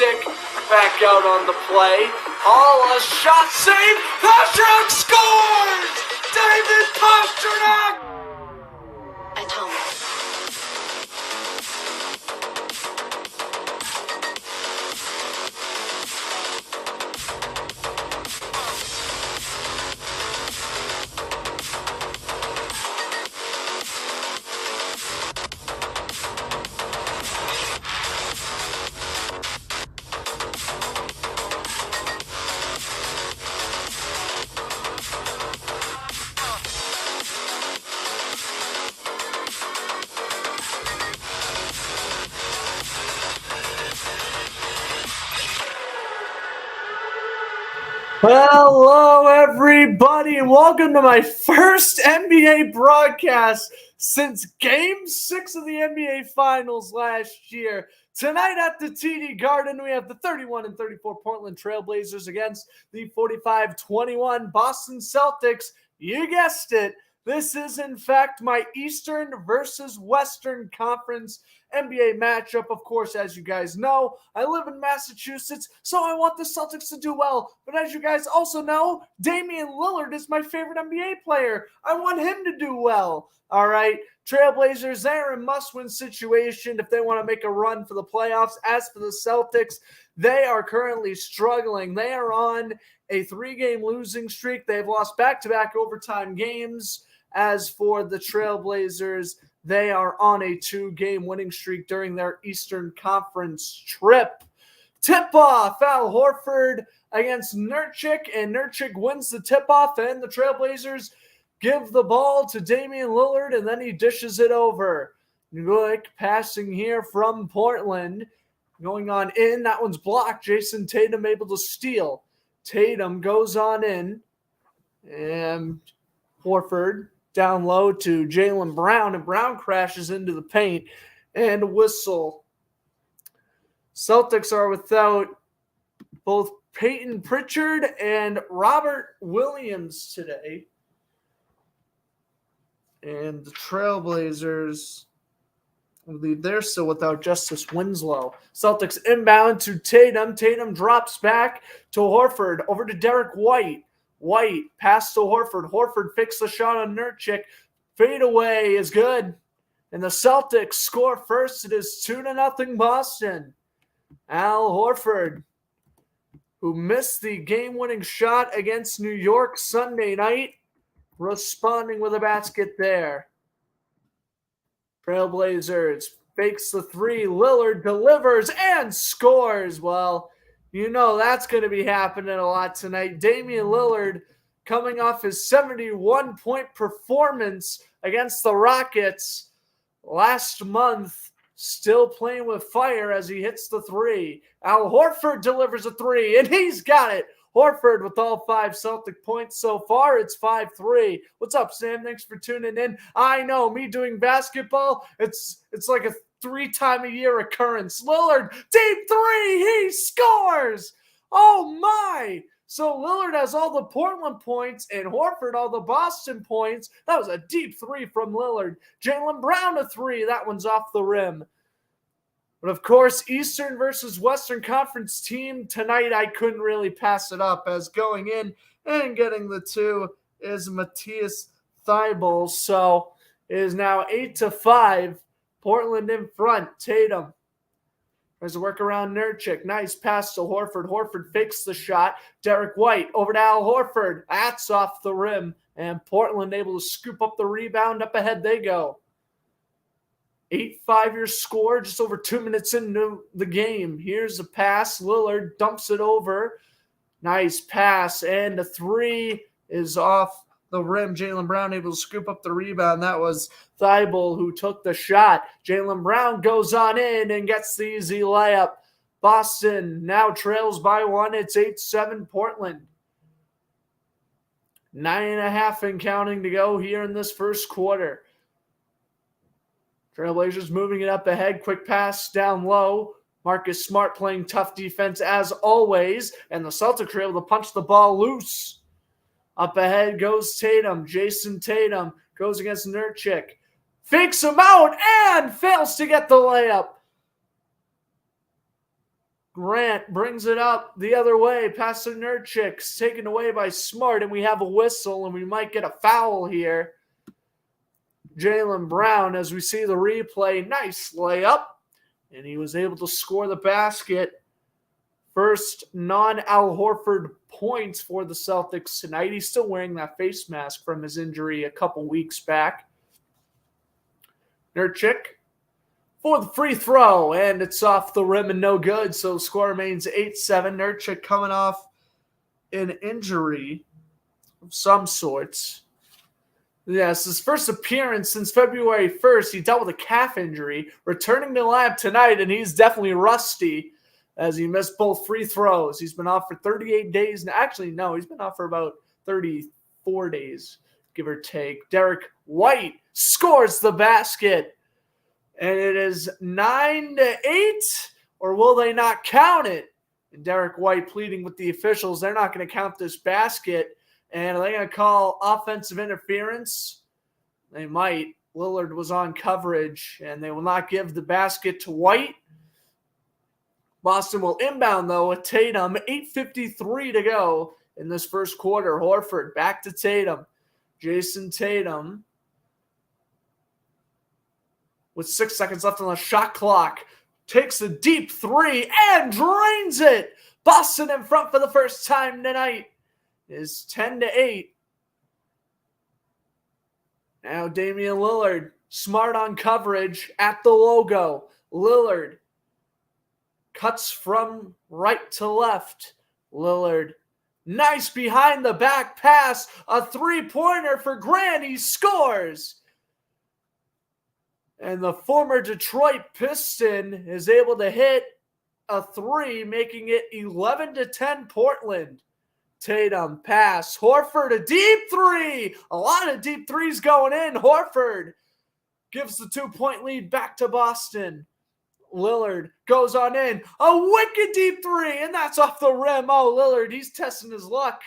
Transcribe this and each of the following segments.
stick back out on the play. All shot save. Pasternak scores! David Pasternak! Atomic. Hello, everybody, and welcome to my first NBA broadcast since Game 6 of the NBA Finals last year. Tonight at the TD Garden, we have the 31-34 Portland Trailblazers against the 45-21 Boston Celtics. You guessed it. This is, in fact, my Eastern versus Western Conference NBA matchup. Of course, as you guys know, I live in Massachusetts, so I want the Celtics to do well. But as you guys also know, Damian Lillard is my favorite NBA player. I want him to do well. All right, Trailblazers, they're in must-win situation if they want to make a run for the playoffs. As for the Celtics, they are currently struggling. They are on a 3-game losing streak. They've lost back-to-back overtime games. As for the Trailblazers, they are on a 2-game winning streak during their Eastern Conference trip. Tip-off, Al Horford against Nurkic, and Nurkic wins the tip-off, and the Trailblazers give the ball to Damian Lillard, and then he dishes it over. Quick passing here from Portland. Going on in, that one's blocked. Jason Tatum able to steal. Tatum goes on in, and Horford down low to Jaylen Brown, and Brown crashes into the paint and whistle. Celtics are without both Peyton Pritchard and Robert Williams today. And the Trailblazers, I believe they're still without Justice Winslow. Celtics inbound to Tatum. Tatum drops back to Horford. Over to Derek White. White, pass to Horford. Horford fakes the shot on Nurkic. Fade away is good. And the Celtics score first. It is 2-0 Boston. Al Horford, who missed the game-winning shot against New York Sunday night, responding with a basket there. Trailblazers fakes the 3. Lillard delivers and scores. Well, you know that's going to be happening a lot tonight. Damian Lillard coming off his 71-point performance against the Rockets last month, still playing with fire as he hits the 3. Al Horford delivers a 3, and he's got it. Horford with all 5 Celtic points so far. It's 5-3. What's up, Sam? Thanks for tuning in. I know, me doing basketball, it's like a 3-time-a-year occurrence. Lillard, deep 3, he scores! Oh my! So Lillard has all the Portland points and Horford all the Boston points. That was a deep 3 from Lillard. Jaylen Brown a 3, that one's off the rim. But of course, Eastern versus Western Conference team tonight, I couldn't really pass it up, as going in and getting the 2 is Matthias Thybulle. So it is now 8-5. Portland in front. Tatum. There's a work around Nurkic. Nice pass to Horford. Horford fakes the shot. Derek White over to Al Horford. That's off the rim. And Portland able to scoop up the rebound. Up ahead they go. 8-5 your score. Just over 2 minutes into the game. Here's a pass. Lillard dumps it over. Nice pass. And the 3 is off the rim. Jaylen Brown able to scoop up the rebound. That was Thybulle who took the shot. Jaylen Brown goes on in and gets the easy layup. Boston now trails by 1. It's 8-7 Portland. 9.5 and counting to go here in this first quarter. Trailblazers moving it up ahead. Quick pass down low. Marcus Smart playing tough defense as always. And the Celtics are able to punch the ball loose. Up ahead goes Tatum. Jason Tatum goes against Nurkic. Fakes him out and fails to get the layup. Grant brings it up the other way, past the Nurchicks, taken away by Smart, and we have a whistle, and we might get a foul here. Jaylen Brown, as we see the replay, nice layup, and he was able to score the basket. First non-Al Horford points for the Celtics tonight. He's still wearing that face mask from his injury a couple weeks back. Nurkic for the free throw, and it's off the rim and no good, so the score remains 8-7. Nurkic coming off an injury of some sorts. Yes, his first appearance since February 1st. He dealt with a calf injury, returning to lab tonight, and he's definitely rusty as he missed both free throws. He's been off for 38 days. Actually, no, he's been off for about 34 days, give or take. Derek White scores the basket, and it is 9-8, or will they not count it? And Derek White pleading with the officials, they're not going to count this basket. And are they going to call offensive interference? They might. Lillard was on coverage, and they will not give the basket to White. Boston will inbound, though, with Tatum. 8:53 to go in this first quarter. Horford back to Tatum. Jason Tatum with 6 seconds left on the shot clock. Takes a deep three and drains it. Boston in front for the first time tonight. Is 10-8. Now Damian Lillard, smart on coverage at the logo. Lillard cuts from right to left. Lillard, nice behind the back pass. A three-pointer for Grant. He scores. And the former Detroit Piston is able to hit a three, making it 11-10 Portland. Tatum pass. Horford, a deep three. A lot of deep threes going in. Horford gives the 2-point lead back to Boston. Lillard goes on in. A wicked deep three, and that's off the rim. Oh, Lillard, he's testing his luck.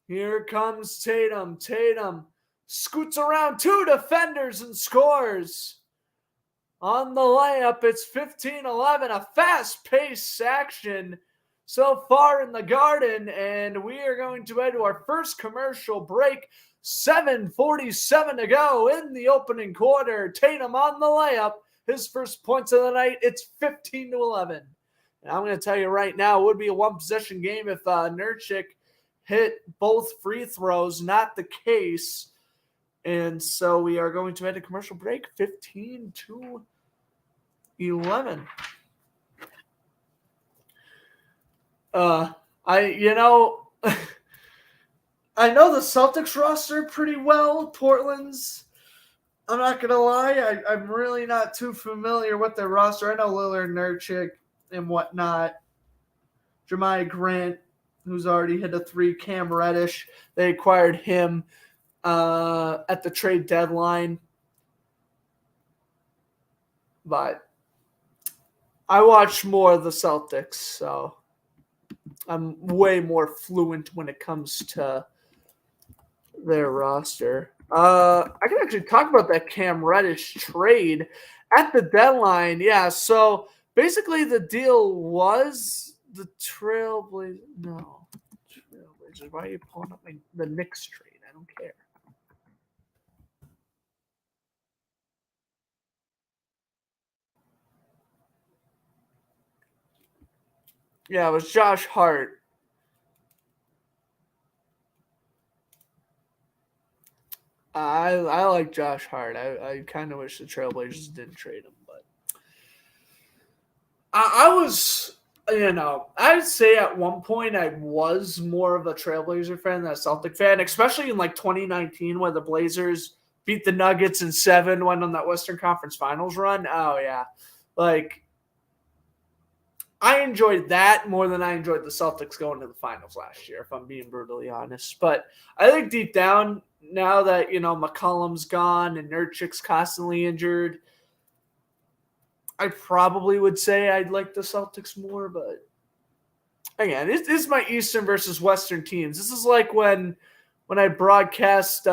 Here comes Tatum. Tatum scoots around two defenders and scores. On the layup, it's 15-11. A fast-paced action so far in the Garden, and we are going to head to our first commercial break. 7:47 to go in the opening quarter. Tatum on the layup. His first points of the night. It's 15-11. And I'm going to tell you right now, it would be a one-possession game if Nurkic hit both free throws. Not the case. And so we are going to head to commercial break. 15-11. I know the Celtics roster pretty well. Portland's, I'm not going to lie, I'm really not too familiar with their roster. I know Lillard, Nurkic, and whatnot. Jeremiah Grant, who's already hit a three. Cam Reddish, they acquired him at the trade deadline. But I watch more of the Celtics, so I'm way more fluent when it comes to their roster. I can actually talk about that Cam Reddish trade at the deadline. Yeah, so basically the deal was the Trailblazers. No, Trailblazers. Why are you pulling up the Knicks trade? I don't care. Yeah, it was Josh Hart. I like Josh Hart. I kind of wish the Trailblazers didn't trade him, but I was, I'd say at one point I was more of a Trailblazer fan than a Celtic fan, especially in like 2019 when the Blazers beat the Nuggets in 7, went on that Western Conference Finals run. Oh yeah, like I enjoyed that more than I enjoyed the Celtics going to the finals last year, if I'm being brutally honest. But I think deep down, now that, McCollum's gone and Nurkic's constantly injured, I probably would say I'd like the Celtics more. But again, this is my Eastern versus Western teams. This is like when I broadcast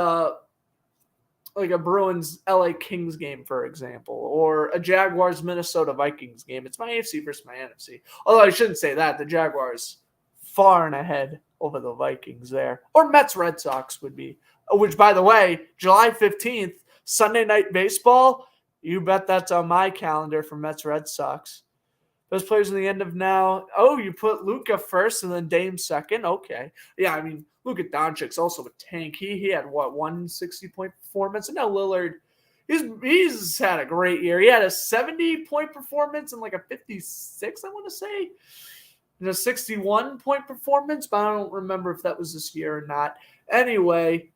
like a Bruins LA Kings game, for example, or a Jaguars Minnesota Vikings game. It's my AFC versus my NFC. Although I shouldn't say that. The Jaguars far and ahead over the Vikings there. Or Mets Red Sox would be. Which, by the way, July 15th, Sunday Night Baseball, you bet that's on my calendar for Mets Red Sox. Those players in the end of now. Oh, you put Luka first and then Dame second. Okay. Yeah, I mean, Luka Doncic's also a tank. He had, 160-point performance? And now Lillard, he's had a great year. He had a 70-point performance and like a 56, I want to say. And a 61-point performance, but I don't remember if that was this year or not. Anyway,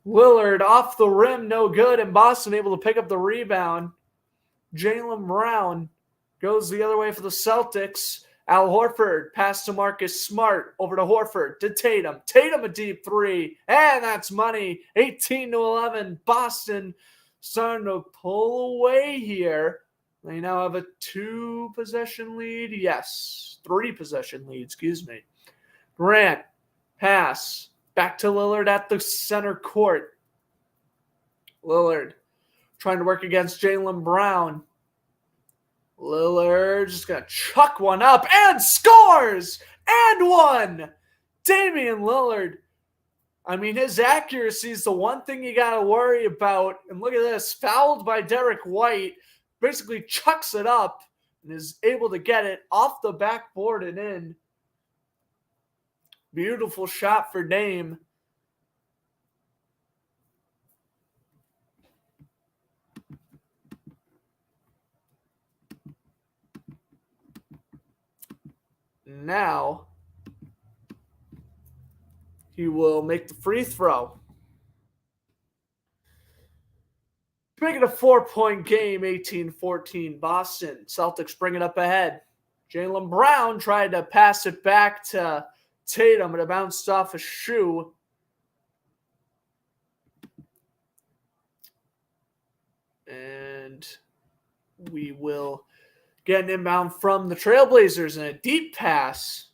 Lillard off the rim, no good, and Boston able to pick up the rebound. Jaylen Brown goes the other way for the Celtics. Al Horford pass to Marcus Smart, over to Horford, to Tatum. Tatum a deep three, and that's money. 18-11. Boston starting to pull away here. They now have a 2-possession lead. Yes, 3-possession lead, excuse me. Grant, pass, back to Lillard at the center court. Lillard trying to work against Jaylen Brown. Lillard just going to chuck one up and scores! And one! Damian Lillard. I mean, his accuracy is the one thing you got to worry about. And look at this. Fouled by Derek White. Basically chucks it up and is able to get it off the backboard and in. Beautiful shot for Dame. Now, he will make the free throw. Make it a 4-point game, 18-14 Boston. Celtics bring it up ahead. Jaylen Brown tried to pass it back to Tatum, but it bounced off a shoe. And we will get an inbound from the Trailblazers and a deep pass.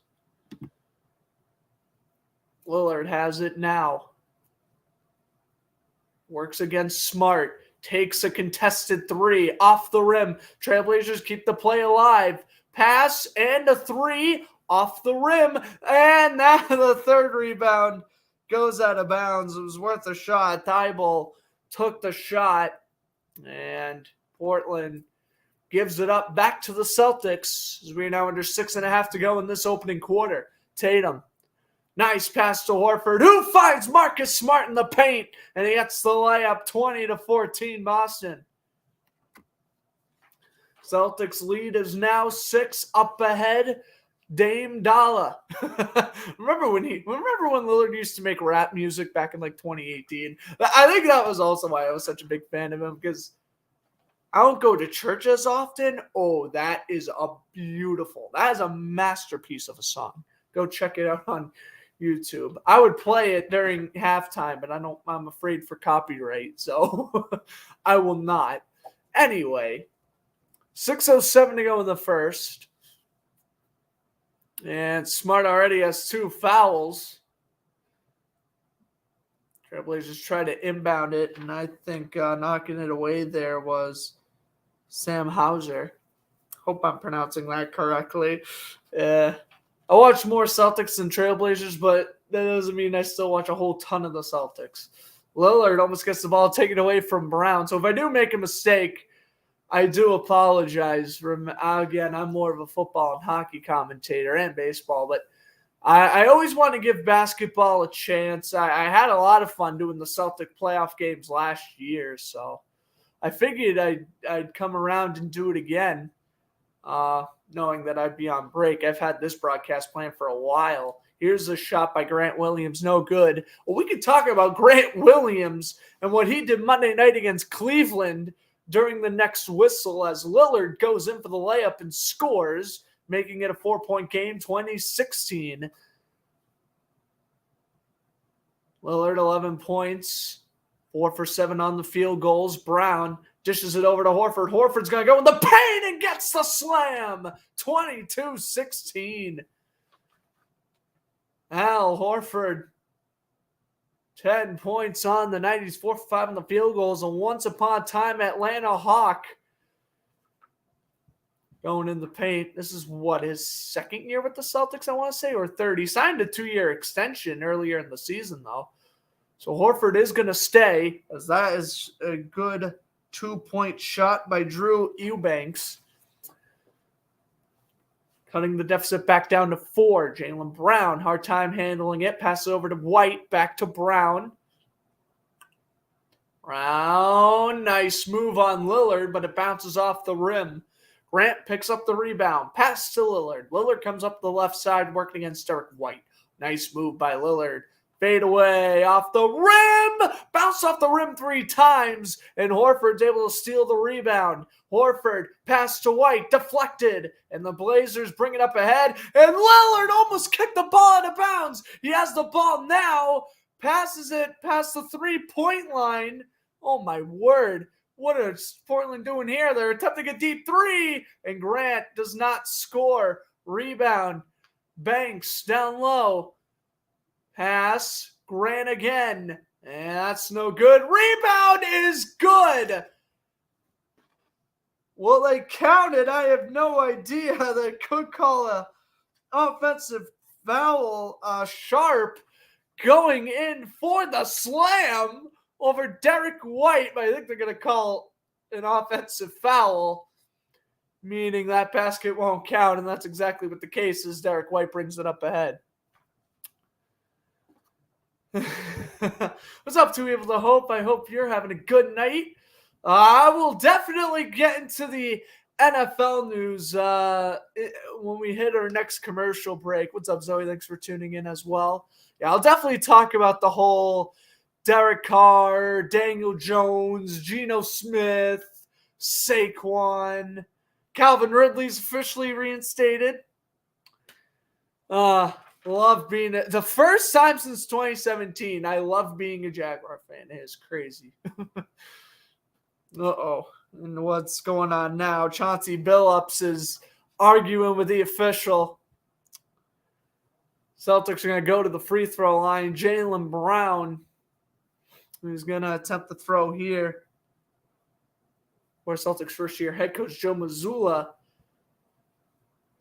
Lillard has it now. Works against Smart. Takes a contested three off the rim. Trailblazers keep the play alive. Pass and a three off the rim. And now the third rebound goes out of bounds. It was worth a shot. Thibault took the shot. And Portland gives it up back to the Celtics as we are now under 6.5 to go in this opening quarter. Tatum. Nice pass to Horford, who finds Marcus Smart in the paint, and he gets the layup. 20-14 Boston. Celtics lead is now 6 up ahead. Dame Dalla. remember when Lillard used to make rap music back in like 2018? I think that was also why I was such a big fan of him, because I don't go to church as often. Oh, that is a masterpiece of a song. Go check it out on YouTube. I would play it during halftime, but I'm afraid for copyright, so I will not. Anyway, 6:07 to go in the first. And Smart already has 2 fouls. Trailblazers try to inbound it, and I think knocking it away there was Sam Hauser. Hope I'm pronouncing that correctly. I watch more Celtics than Trailblazers, but that doesn't mean I still watch a whole ton of the Celtics. Lillard almost gets the ball taken away from Brown. So if I do make a mistake, I do apologize. Again, I'm more of a football and hockey commentator and baseball, but I always want to give basketball a chance. I had a lot of fun doing the Celtic playoff games last year, so I figured I'd come around and do it again. Knowing that I'd be on break. I've had this broadcast planned for a while. Here's a shot by Grant Williams. No good. Well, we could talk about Grant Williams and what he did Monday night against Cleveland during the next whistle as Lillard goes in for the layup and scores, making it a 4-point game, 2016. Lillard, 11 points, 4 for 7 on the field goals. Brown dishes it over to Horford. Horford's going to go in the paint and gets the slam. 22-16. Al Horford 10 points on the night. He's 4 for 5 on the field goals. A once upon a time Atlanta Hawk going in the paint. This is his second year with the Celtics, I want to say, or third. He signed a 2-year extension earlier in the season, though. So Horford is going to stay, as that is a good 2-point shot by Drew Eubanks. Cutting the deficit back down to 4. Jaylen Brown, hard time handling it. Pass it over to White, back to Brown. Brown, nice move on Lillard, but it bounces off the rim. Grant picks up the rebound. Pass to Lillard. Lillard comes up the left side, working against Derek White. Nice move by Lillard. Fade away off the rim. Bounce off the rim 3 times, and Horford's able to steal the rebound. Horford, pass to White, deflected, and the Blazers bring it up ahead, and Lillard almost kicked the ball out of bounds. He has the ball now, passes it past the 3-point line. Oh, my word. What is Portland doing here? They're attempting a deep 3, and Grant does not score. Rebound. Banks down low. Pass. Grant again. And that's no good. Rebound is good. Well, they counted. I have no idea. They could call a offensive foul. Sharp going in for the slam over Derek White. But I think they're going to call an offensive foul, meaning that basket won't count. And that's exactly what the case is. Derek White brings it up ahead. What's up, 2 People to Hope? I hope you're having a good night. I will definitely get into the NFL news when we hit our next commercial break. What's up, Zoe? Thanks for tuning in as well. Yeah, I'll definitely talk about the whole Derek Carr, Daniel Jones, Geno Smith, Saquon. Calvin Ridley's officially reinstated. Love being the first time since 2017. I love being a Jaguar fan. It is crazy. Uh-oh. And what's going on now? Chauncey Billups is arguing with the official. Celtics are going to go to the free throw line. Jaylen Brown, who's going to attempt the throw here. For Celtics first-year head coach Joe Mazzulla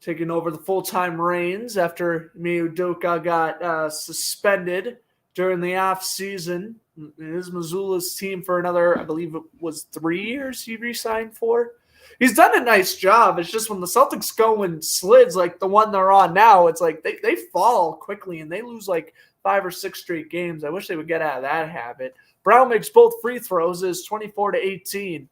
taking over the full-time reins after Ime Udoka got suspended during the offseason. It is Mazzulla's team for another, I believe it was 3 years he re-signed for. He's done a nice job. It's just when the Celtics go in slids like the one they're on now, it's like they fall quickly and they lose like 5 or 6 straight games. I wish they would get out of that habit. Brown makes both free throws. It's 24-18.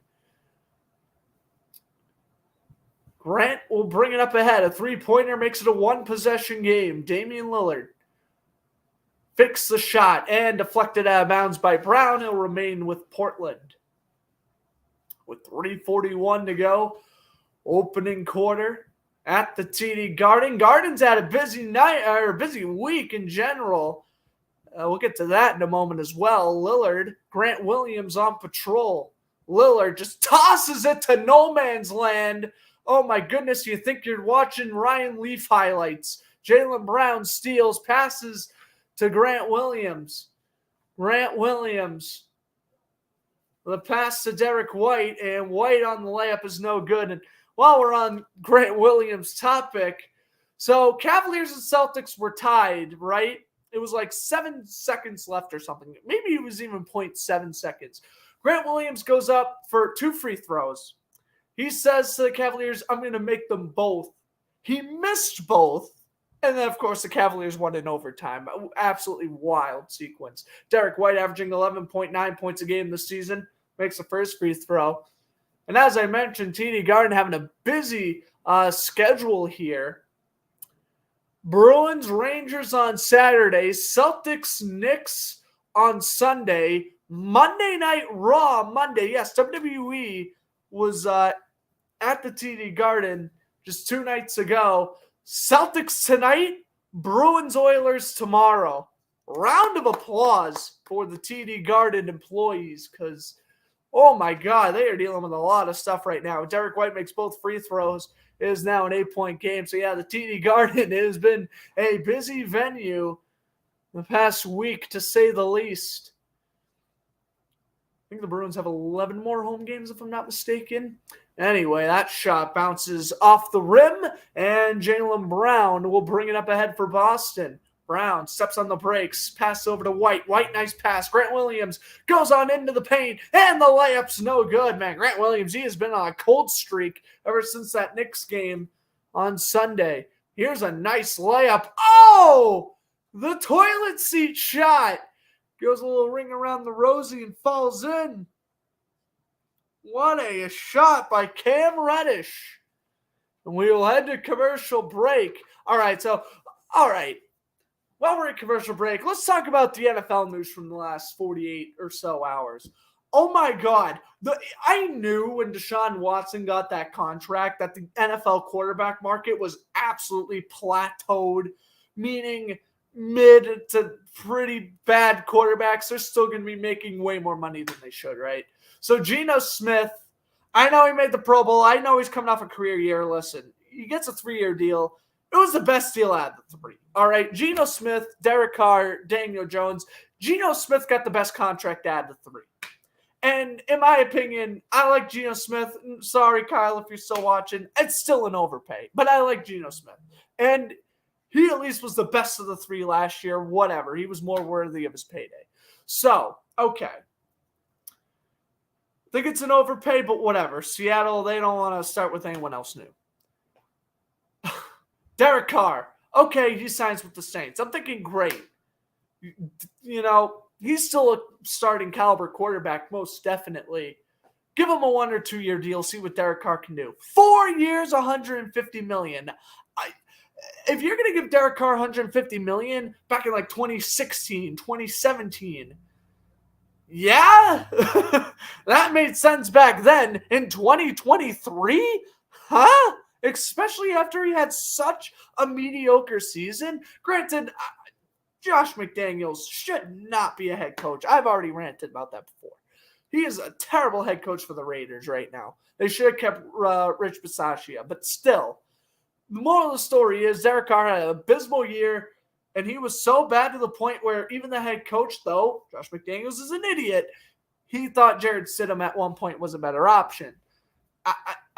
Grant will bring it up ahead. A 3-pointer makes it a 1-possession game. Damian Lillard fixed the shot and deflected out of bounds by Brown. He'll remain with Portland. With 3:41 to go, opening quarter at the TD Garden. Garden's had a busy night or busy week in general. We'll get to that in a moment as well. Lillard, Grant Williams on patrol. Lillard just tosses it to no man's land. Oh my goodness, you think you're watching Ryan Leaf highlights. Jaylen Brown steals, passes to Grant Williams. Grant Williams. The pass to Derek White, and White on the layup is no good. And while we're on Grant Williams' topic, so Cavaliers and Celtics were tied, right? It was like 7 seconds left or something. Maybe it was even 0.7 seconds. Grant Williams goes up for 2 free throws. He says to the Cavaliers, I'm going to make them both. He missed both. And then, of course, the Cavaliers won in overtime. Absolutely wild sequence. Derek White averaging 11.9 points a game this season. Makes the first free throw. And as I mentioned, TD Garden having a busy schedule here. Bruins, Rangers on Saturday. Celtics, Knicks on Sunday. Monday Night Raw Monday. Yes, WWE was at the TD Garden just 2 nights ago. Celtics tonight, Bruins Oilers tomorrow. Round of applause for the TD Garden employees because, oh my God, they are dealing with a lot of stuff right now. Derek White makes both free throws. It is now an 8-point game. So, yeah, the TD Garden has been a busy venue the past week, to say the least. I think the Bruins have 11 more home games, if I'm not mistaken. Anyway, that shot bounces off the rim, and Jaylen Brown will bring it up ahead for Boston. Brown steps on the brakes, pass over to White. White, nice pass. Grant Williams goes on into the paint, and the layup's no good, man. Grant Williams, he has been on a cold streak ever since that Knicks game on Sunday. Here's a nice layup. Oh! The toilet seat shot. Goes a little ring around the rosy and falls in. What a shot by Cam Reddish. And we will head to commercial break. All right. While we're at commercial break, let's talk about the NFL news from the last 48 or so hours. Oh my God. I knew when Deshaun Watson got that contract that the NFL quarterback market was absolutely plateaued, meaning mid to pretty bad quarterbacks are still going to be making way more money than they should, right? So Geno Smith, I know he made the Pro Bowl. I know he's coming off a career year. Listen, he gets a 3-year deal. It was the best deal out of the three. All right, Geno Smith, Derek Carr, Daniel Jones. Geno Smith got the best contract out of the three. And in my opinion, I like Geno Smith. Sorry, Kyle, if you're still watching. It's still an overpay, but I like Geno Smith. And he at least was the best of the three last year. Whatever. He was more worthy of his payday. So, okay. I think it's an overpay, but whatever. Seattle, they don't want to start with anyone else new. Derek Carr. Okay, he signs with the Saints. I'm thinking great. You know, he's still a starting caliber quarterback, most definitely. Give him a 1 or 2 year deal. See what Derek Carr can do. 4 years, $150 million. If you're going to give Derek Carr $150 million back in like 2016, 2017, yeah, that made sense back then. In 2023, huh? Especially after he had such a mediocre season. Granted, Josh McDaniels should not be a head coach. I've already ranted about that before. He is a terrible head coach for the Raiders right now. They should have kept Rich Bisaccia, but still. The moral of the story is Derek Carr had an abysmal year, and he was so bad to the point where even the head coach, though, Josh McDaniels is an idiot, he thought Jared Stidham at one point was a better option.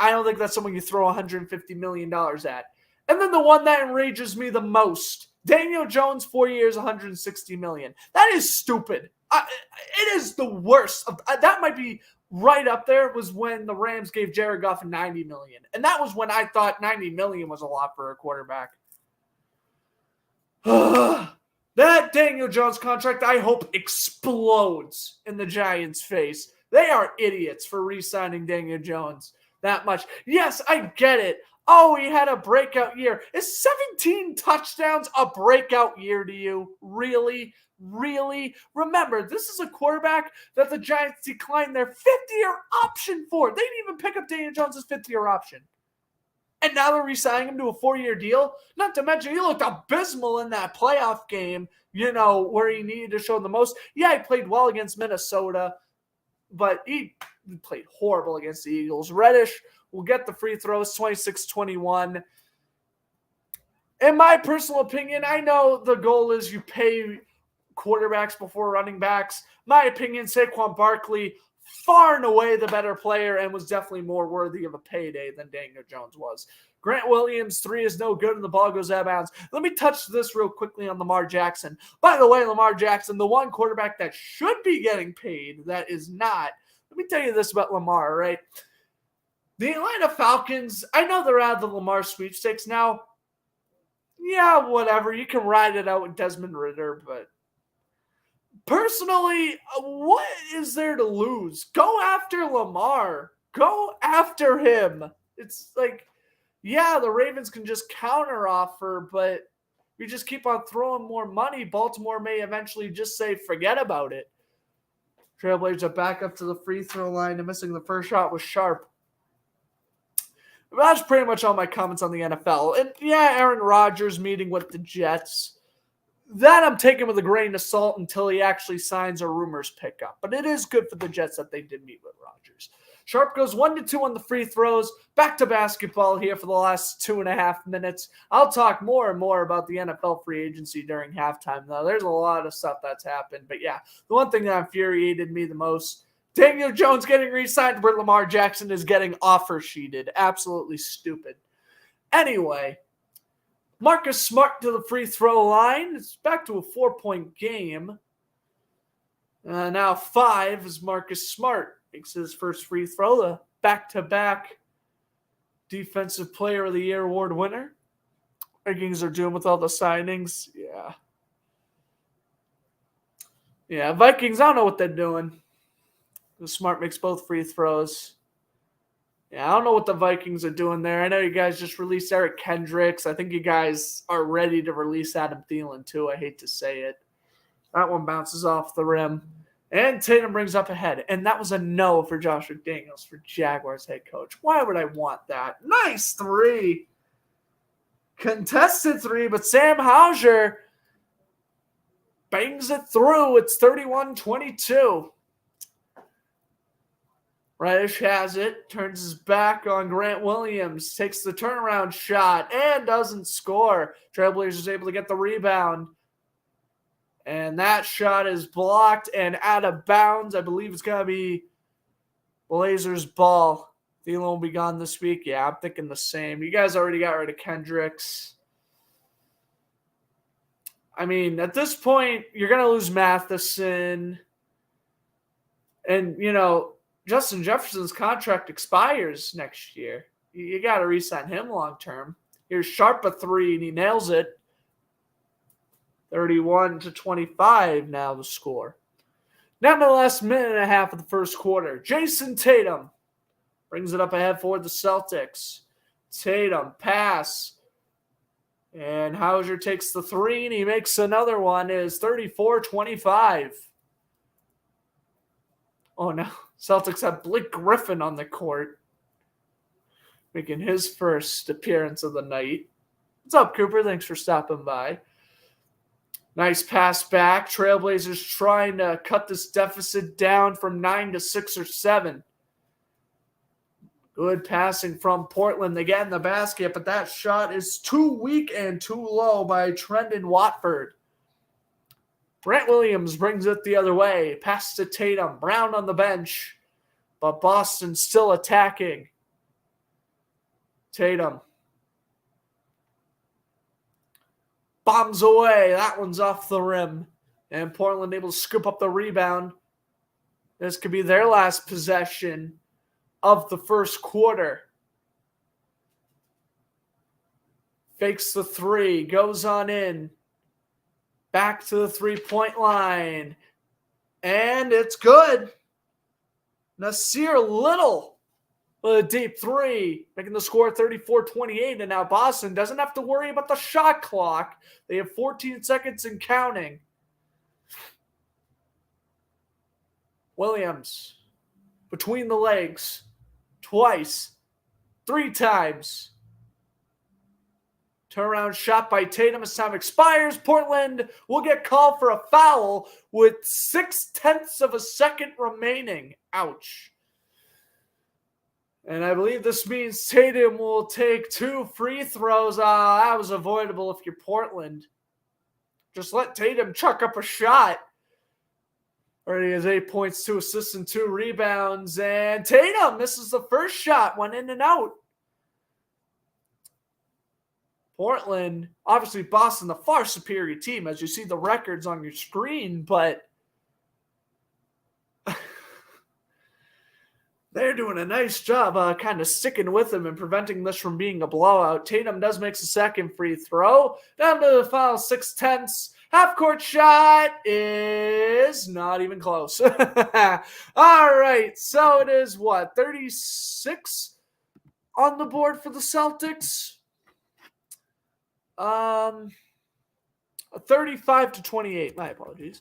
I don't think that's someone you throw $150 million at. And then the one that enrages me the most, Daniel Jones, 4 years, $160 million. That is stupid. It is the worst. That might be right up there was when the Rams gave Jared Goff $90 million. And that was when I thought $90 million was a lot for a quarterback. That Daniel Jones contract, I hope, explodes in the Giants' face. They are idiots for re-signing Daniel Jones that much. Yes, I get it. Oh, he had a breakout year. Is 17 touchdowns a breakout year to you? Really? Really? Remember, this is a quarterback that the Giants declined their 5th-year option for. They didn't even pick up Daniel Jones' 5th-year option. And now they're re-signing him to a 4-year deal? Not to mention, he looked abysmal in that playoff game, you know, where he needed to show the most. Yeah, he played well against Minnesota, but he played horrible against the Eagles. Reddish will get the free throws, 26-21. In my personal opinion, I know the goal is you pay quarterbacks before running backs. My opinion, Saquon Barkley, far and away the better player and was definitely more worthy of a payday than Daniel Jones was. Grant Williams, 3 is no good and the ball goes out of bounds. Let me touch this real quickly on Lamar Jackson. By the way, Lamar Jackson, the one quarterback that should be getting paid that is not. Let me tell you this about Lamar, right? The Atlanta Falcons, I know they're out of the Lamar sweepstakes now. Yeah, whatever. You can ride it out with Desmond Ridder, but personally, what is there to lose? Go after Lamar. Go after him. It's like, yeah, the Ravens can just counteroffer, but you just keep on throwing more money. Baltimore may eventually just say, forget about it. Trailblazers are back up to the free throw line and missing the first shot was sharp. That's pretty much all my comments on the NFL. And yeah, Aaron Rodgers meeting with the Jets. That I'm taking with a grain of salt until he actually signs or rumors pick up. But it is good for the Jets that they did meet with Rodgers. Sharp goes 1-2 on the free throws. Back to basketball here for the last 2.5 minutes. I'll talk more and more about the NFL free agency during halftime, though. There's a lot of stuff that's happened. But yeah, the one thing that infuriated me the most, Daniel Jones getting re-signed, where Lamar Jackson is getting offer sheeted. Absolutely stupid. Anyway, Marcus Smart to the free throw line. It's back to a 4-point game. Now 5 as Marcus Smart makes his first free throw. The back-to-back Defensive Player of the Year award winner. Vikings are doing with all the signings. Yeah, Vikings, I don't know what they're doing. Smart makes both free throws. Yeah, I don't know what the Vikings are doing there. I know you guys just released Eric Kendricks. I think you guys are ready to release Adam Thielen, too. I hate to say it. That one bounces off the rim. And Tatum brings up ahead. And that was a no for Josh McDaniels, for Jaguars head coach. Why would I want that? Nice 3. Contested 3, but Sam Hauser bangs it through. It's 31-22. Reddish has it, turns his back on Grant Williams, takes the turnaround shot, and doesn't score. Trailblazers able to get the rebound. And that shot is blocked and out of bounds. I believe it's going to be Blazers ball. Thielen will be gone this week. Yeah, I'm thinking the same. You guys already got rid of Kendricks. I mean, at this point, you're going to lose Matheson. And, Justin Jefferson's contract expires next year. You got to re-sign him long-term. Here's Sharp a 3, and he nails it. 31-25 now the score. Now in the last minute and a half of the first quarter, Jason Tatum brings it up ahead for the Celtics. Tatum, pass. And Hauser takes the 3, and he makes another one. It is 34-25. Oh, no. Celtics have Blake Griffin on the court, making his first appearance of the night. What's up, Cooper? Thanks for stopping by. Nice pass back. Trailblazers trying to cut this deficit down from 9 to 6 or 7. Good passing from Portland. They get in the basket, but that shot is too weak and too low by Trendon Watford. Grant Williams brings it the other way. Pass to Tatum. Brown on the bench. But Boston still attacking. Tatum. Bombs away. That one's off the rim. And Portland able to scoop up the rebound. This could be their last possession of the first quarter. Fakes the 3. Goes on in. Back to the 3-point line. And it's good. Nasir Little with a deep 3, making the score 34-28. And now Boston doesn't have to worry about the shot clock. They have 14 seconds and counting. Williams, between the legs, twice, 3 times. Turnaround shot by Tatum as time expires. Portland will get called for a foul with 0.6 of a second remaining. Ouch. And I believe this means Tatum will take 2 free throws. That was avoidable if you're Portland. Just let Tatum chuck up a shot. Already has 8 points, 2 assists, and 2 rebounds. And Tatum misses the first shot, went in and out. Portland, obviously Boston, the far superior team, as you see the records on your screen, but they're doing a nice job kind of sticking with them and preventing this from being a blowout. Tatum does make a second free throw. Down to the final 0.6. Half-court shot is not even close. All right, so it is 36 on the board for the Celtics? 35-28. My apologies.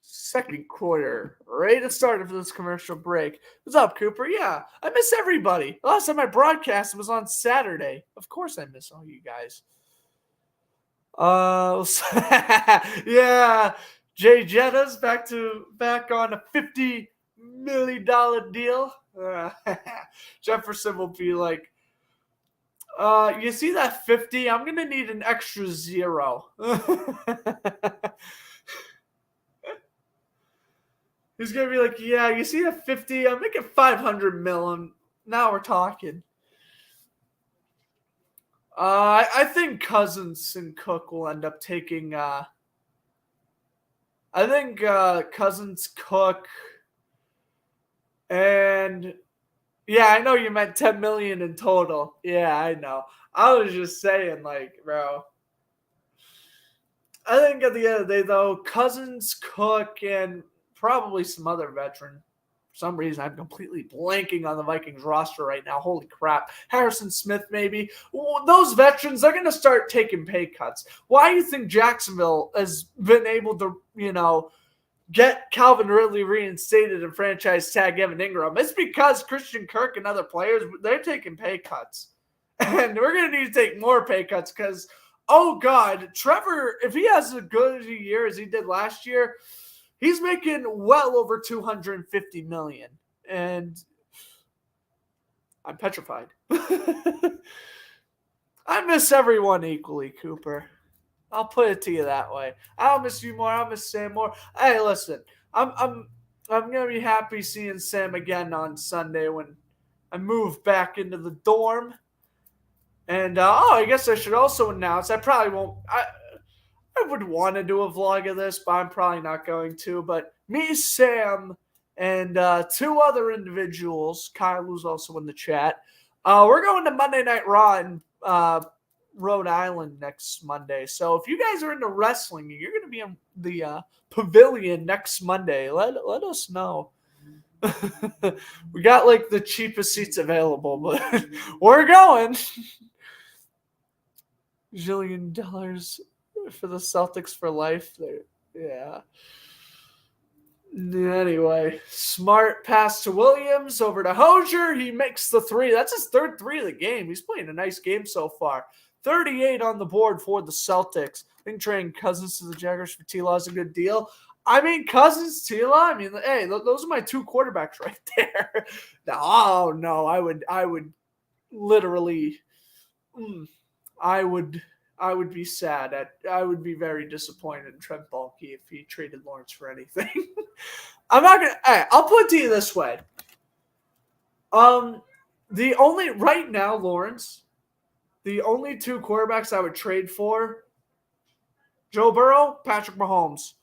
Second quarter, ready to start after this commercial break. What's up, Cooper? Yeah, I miss everybody. The last time I broadcast was on Saturday. Of course I miss all you guys. Yeah, Jay Jettas back on a 50 million deal. Jefferson will be like, you see that 50? I'm going to need an extra 0. He's going to be like, yeah, you see that 50? I'm making 500 million. Now we're talking. I think Cousins and Cook will end up taking. I think Cousins, Cook, and yeah, I know you meant 10 million in total. Yeah, I know. I was just saying, like, bro. I think at the end of the day, though, Cousins, Cook, and probably some other veteran. For some reason, I'm completely blanking on the Vikings roster right now. Holy crap. Harrison Smith, maybe. Those veterans, they're going to start taking pay cuts. Why do you think Jacksonville has been able to, get Calvin Ridley reinstated and franchise tag Evan Ingram? It's because Christian Kirk and other players, they're taking pay cuts. And we're going to need to take more pay cuts because, oh, God, Trevor, if he has as good a year as he did last year, he's making well over $250 million. And I'm petrified. I miss everyone equally, Cooper. I'll put it to you that way. I'll miss you more. I'll miss Sam more. Hey, listen, I'm gonna be happy seeing Sam again on Sunday when I move back into the dorm. And I guess I should also announce I probably won't. I would want to do a vlog of this, but I'm probably not going to. But me, Sam, and 2 other individuals, Kyle, who's also in the chat, we're going to Monday Night Raw in Rhode Island next Monday. So if you guys are into wrestling and you're going to be in the pavilion next Monday, let us know. We got like the cheapest seats available, but we're going. $1 zillion for the Celtics for life. Yeah. Anyway, smart pass to Williams over to Hosier. He makes the 3. That's his 3rd 3 of the game. He's playing a nice game so far. 38 on the board for the Celtics. I think trading Cousins to the Jaguars for T-Law is a good deal. I mean, Cousins, T-Law, hey, those are my 2 quarterbacks right there. No, I would literally, I would be sad. I would be very disappointed in Trent Baalke if he traded Lawrence for anything. I'm not gonna. I'll put it to you this way. Right now, Lawrence, the only 2 quarterbacks I would trade for: Joe Burrow, Patrick Mahomes.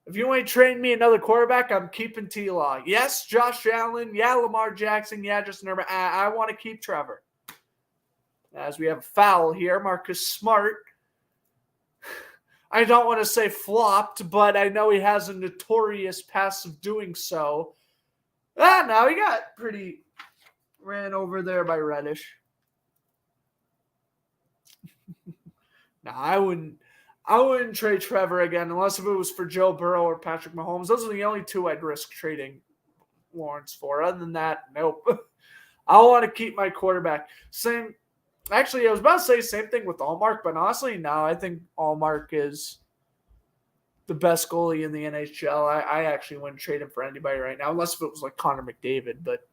If you ain't trading me another quarterback, I'm keeping T-Law. Yes, Josh Allen. Yeah, Lamar Jackson. Yeah, Justin Herbert. I want to keep Trevor. As we have a foul here, Marcus Smart. I don't want to say flopped, but I know he has a notorious past of doing so. Now he got pretty ran over there by Reddish. No, I wouldn't trade Trevor again unless if it was for Joe Burrow or Patrick Mahomes. Those are the only 2 I'd risk trading Lawrence for. Other than that, nope. I want to keep my quarterback. Actually, I was about to say same thing with Allmark, but honestly, no, I think Allmark is the best goalie in the NHL. I actually wouldn't trade him for anybody right now, unless if it was like Connor McDavid. But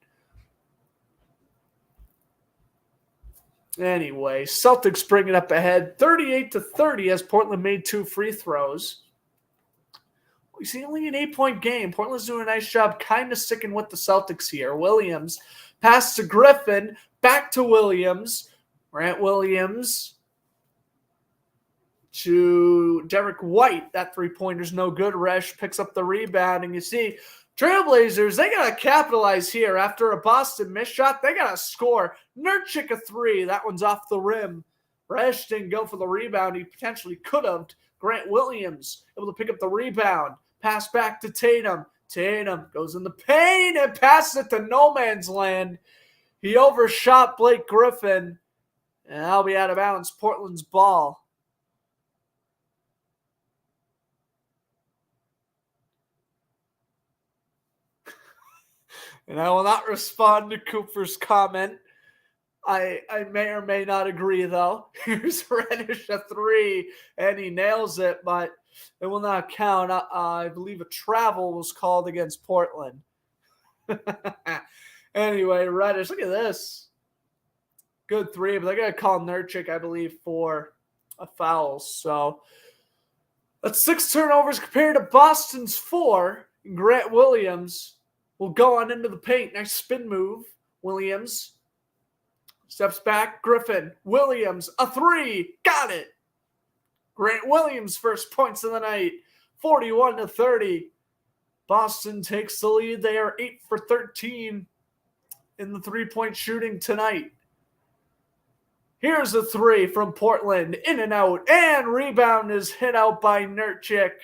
anyway, Celtics bring it up ahead, 38-30, as Portland made 2 free throws. We see only an 8-point game. Portland's doing a nice job kind of sticking with the Celtics here. Williams pass to Griffin, back to Williams. Grant Williams to Derek White. That 3-pointer's no good. Resch picks up the rebound. And you see, Trailblazers, they got to capitalize here. After a Boston missed shot, they got to score. Nurkic a 3. That one's off the rim. Resch didn't go for the rebound. He potentially could have. Grant Williams able to pick up the rebound. Pass back to Tatum. Tatum goes in the paint and passes it to no man's land. He overshot Blake Griffin. And that'll be out of bounds. Portland's ball. And I will not respond to Cooper's comment. I may or may not agree, though. Here's Reddish a 3, and he nails it, but it will not count. I believe a travel was called against Portland. Anyway, Reddish, look at this. Good three, but they're going to call Nurkic, I believe, for a foul. So that's 6 turnovers compared to Boston's 4. Grant Williams will go on into the paint. Nice spin move. Williams steps back. Griffin. Williams. A 3. Got it. Grant Williams' first points of the night. 41-30. Boston takes the lead. They are 8 for 13 in the three-point shooting tonight. Here's a 3 from Portland. In and out. And rebound is hit out by Nurkic.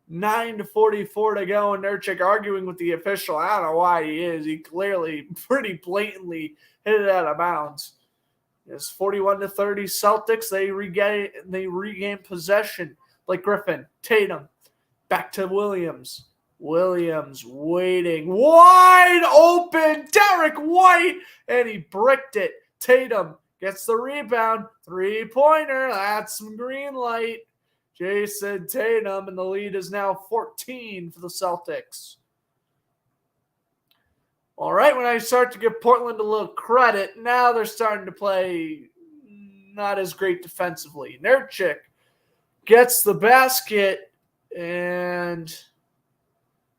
9:44 to go. And Nurkic arguing with the official. I don't know why he is. He clearly, pretty blatantly hit it out of bounds. It's 41-30 Celtics. They regain possession. Blake Griffin. Tatum. Back to Williams. Williams waiting. Wide open. Derek White. And he bricked it. Tatum gets the rebound. 3-pointer. That's some green light. Jason Tatum. And the lead is now 14 for the Celtics. All right, when I start to give Portland a little credit, now they're starting to play not as great defensively. Nurkic gets the basket, and,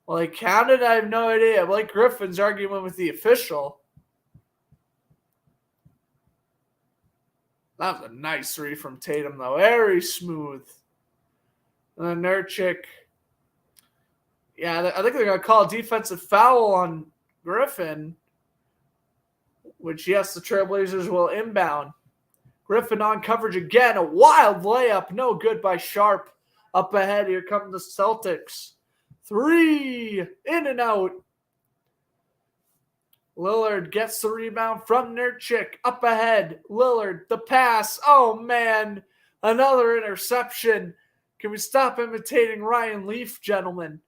well, they counted. I have no idea. Blake Griffin's arguing with the official. That was a nice 3 from Tatum, though. Very smooth. And then Nurkic. Yeah, I think they're going to call a defensive foul on Griffin, which, yes, the Trailblazers will inbound. Griffin on coverage again. A wild layup. No good by Sharp. Up ahead. Here come the Celtics. 3. In and out. Lillard gets the rebound from Nurkic. Up ahead. Lillard. The pass. Oh, man. Another interception. Can we stop imitating Ryan Leaf, gentlemen?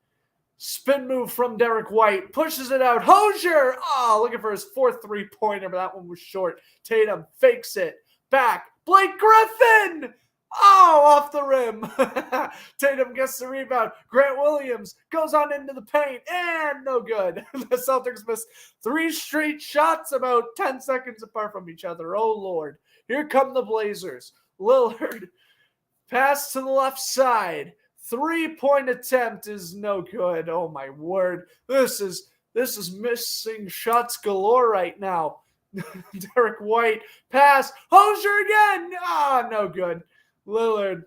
Spin move from Derek White. Pushes it out. Hosier! Oh, looking for his 4th 3-pointer, but that one was short. Tatum fakes it. Back. Blake Griffin! Oh, off the rim. Tatum gets the rebound. Grant Williams goes on into the paint. And no good. The Celtics missed 3 straight shots about 10 seconds apart from each other. Oh, Lord. Here come the Blazers. Lillard. Pass to the left side. 3-point attempt is no good. Oh, my word. This is missing shots galore right now. Derek White. Pass. Hosier again. No good. Lillard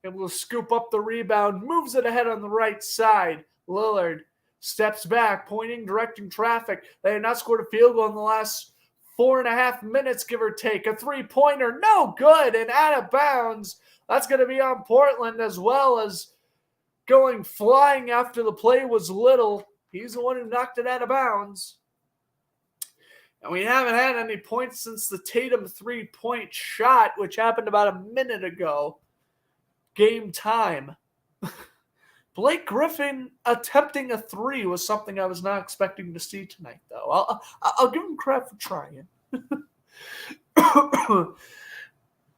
able to scoop up the rebound. Moves it ahead on the right side. Lillard steps back, pointing, directing traffic. They have not scored a field goal in the last 4.5 minutes, give or take. A 3-pointer. No good. And out of bounds. That's going to be on Portland, as well as going flying after the play was Little. He's the one who knocked it out of bounds. And we haven't had any points since the Tatum 3-point shot, which happened about a minute ago. Game time. Blake Griffin attempting a 3 was something I was not expecting to see tonight, though. I'll give him credit for trying.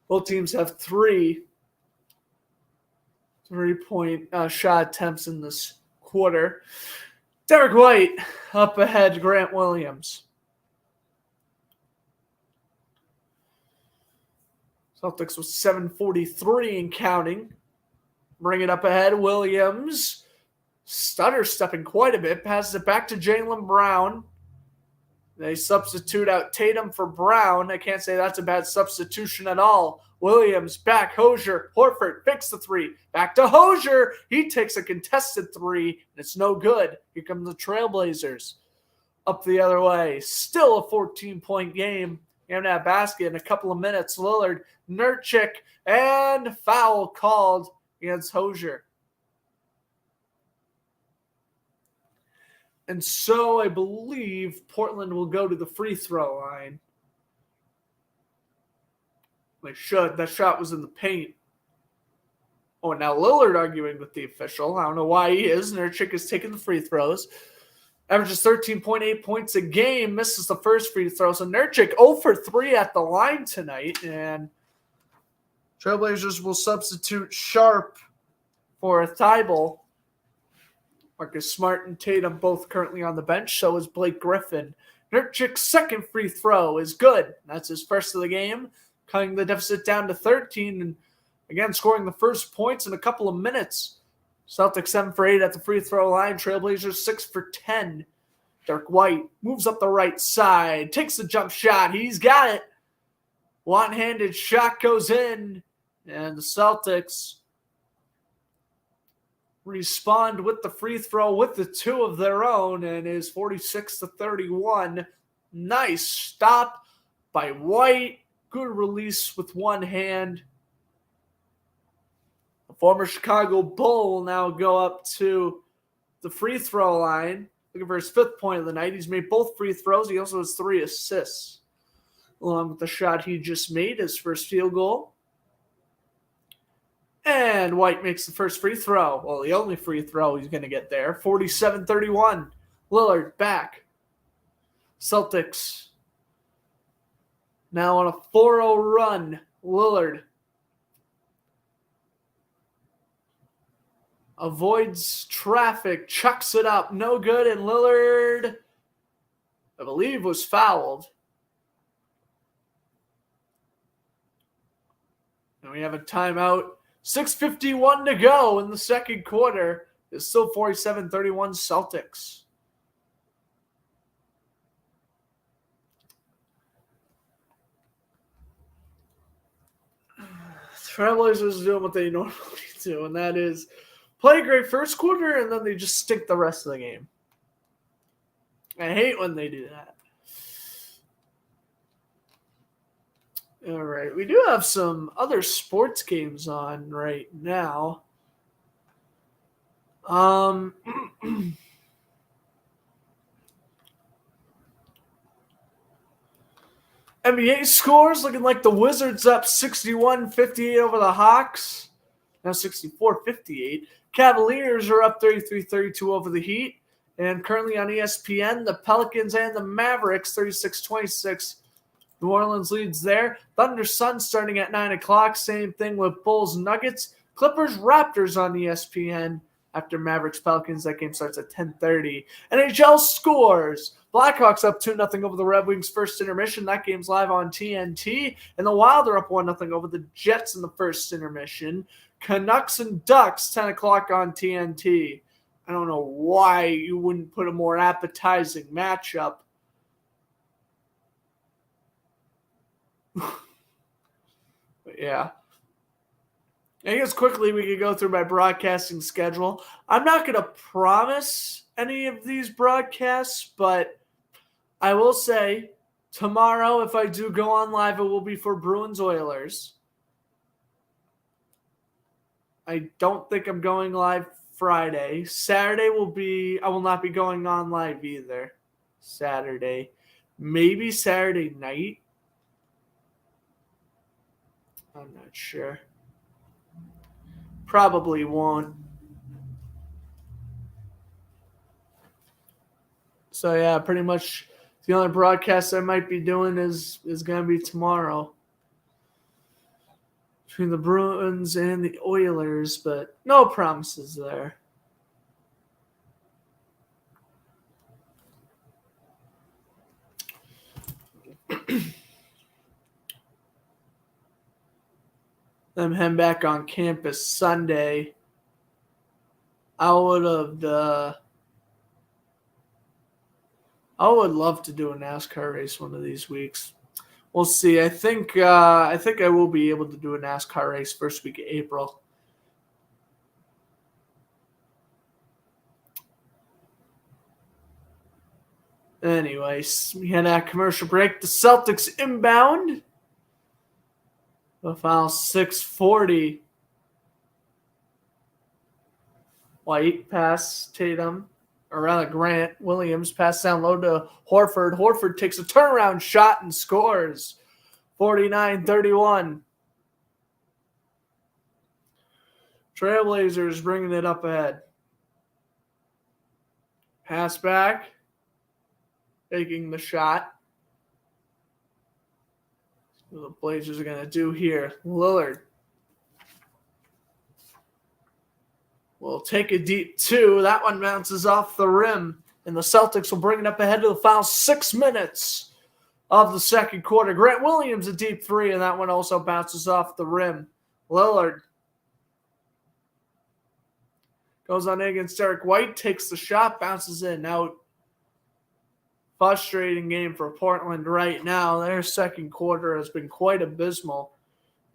Both teams have 3-point shot attempts in this quarter. Derek White up ahead, Grant Williams. Celtics with 7:43 and counting. Bring it up ahead. Williams. Stutter stepping quite a bit. Passes it back to Jaylen Brown. They substitute out Tatum for Brown. I can't say that's a bad substitution at all. Williams back. Hosier. Horford fakes the 3. Back to Hosier. He takes a contested 3, and it's no good. Here come the Trailblazers. Up the other way. Still a 14-point game. And that basket in a couple of minutes. Lillard, Nurkic, and foul called against Hosier. And so I believe Portland will go to the free throw line. They should. That shot was in the paint. Oh, now Lillard arguing with the official. I don't know why he is. Nurkic is taking the free throws. Averages 13.8 points a game. Misses the first free throw. So Nurkic 0 for 3 at the line tonight. And Trailblazers will substitute Sharp for a Thibault. Marcus Smart and Tatum both currently on the bench. So is Blake Griffin. Nurkic's second free throw is good. That's his first of the game, cutting the deficit down to 13 and again scoring the first points in a couple of minutes. Celtics 7 for 8 at the free throw line. Trailblazers 6 for 10. Dirk White moves up the right side, takes the jump shot. He's got it. One-handed shot goes in, and the Celtics respond with the free throw with the two of their own, and is 46-31. Nice stop by White. Good release with one hand. The former Chicago Bull will now go up to the free throw line, looking for his 5th point of the night. He's made both free throws. He also has 3 assists, along with the shot he just made, his first field goal. And White makes the first free throw. Well, the only free throw he's going to get there. 47-31. Lillard back. Celtics now on a 4-0 run. Lillard avoids traffic, chucks it up. No good, and Lillard, I believe, was fouled. And we have a timeout. 6:51 to go in the second quarter. It's still 47-31 Celtics. Trailblazers doing what they normally do, and that is play a great first quarter, and then they just stink the rest of the game. I hate when they do that. All right, we do have some other sports games on right now. NBA scores looking like the Wizards up 61-58 over the Hawks. Now 64-58. Cavaliers are up 33-32 over the Heat. And currently on ESPN, the Pelicans and the Mavericks, 36-26. New Orleans leads there. Thunder Suns starting at 9 o'clock. Same thing with Bulls Nuggets. Clippers Raptors on ESPN. After Mavericks Pelicans, that game starts at 10:30. NHL scores. Blackhawks up 2-0 over the Red Wings first intermission. That game's live on TNT. And the Wild are up 1-0 over the Jets in the first intermission. Canucks and Ducks, 10 o'clock on TNT. I don't know why you wouldn't put a more appetizing matchup. But yeah. I guess quickly we could go through my broadcasting schedule. I'm not going to promise any of these broadcasts, but I will say tomorrow, if I do go on live, it will be for Bruins Oilers. I don't think I'm going live Friday. Saturday I will not be going on live either. Saturday. Maybe Saturday night. I'm not sure. Probably won't. So yeah, pretty much the only broadcast I might be doing is going to be tomorrow between the Bruins and the Oilers, but no promises there. I'm heading back on campus Sunday. I would love to do a NASCAR race one of these weeks. We'll see. I think I will be able to do a NASCAR race first week of April. Anyways, we had a commercial break. The Celtics inbound. The final 6:40. White pass Tatum, or rather Grant Williams pass down low to Horford. Horford takes a turnaround shot and scores. 49-31. Trailblazers bringing it up ahead. Pass back. Taking the shot. What the Blazers are going to do here. Lillard. will take a deep two. That one bounces off the rim, and the Celtics will bring it up ahead to the final 6 minutes of the second quarter. Grant Williams a deep three, and that one also bounces off the rim. Lillard goes on in against Derek White, takes the shot, bounces in, out. Frustrating game for Portland right now. Their second quarter has been quite abysmal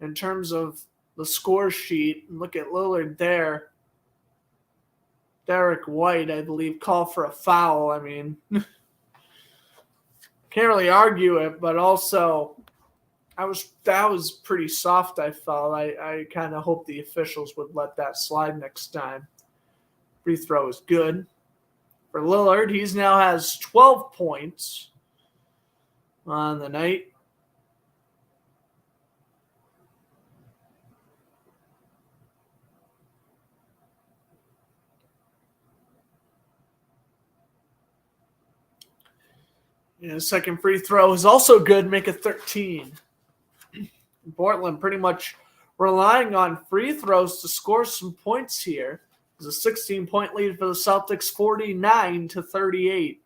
in terms of the score sheet. Look at Lillard there. Derek White, I believe, called for a foul. I mean, can't really argue it, but also that was pretty soft, I felt. I kind of hope the officials would let that slide next time. Free throw is good. For Lillard, he now has 12 points on the night. And his second free throw is also good, make it 13. Portland pretty much relying on free throws to score some points here. It's a 16-point lead for the Celtics, 49-38.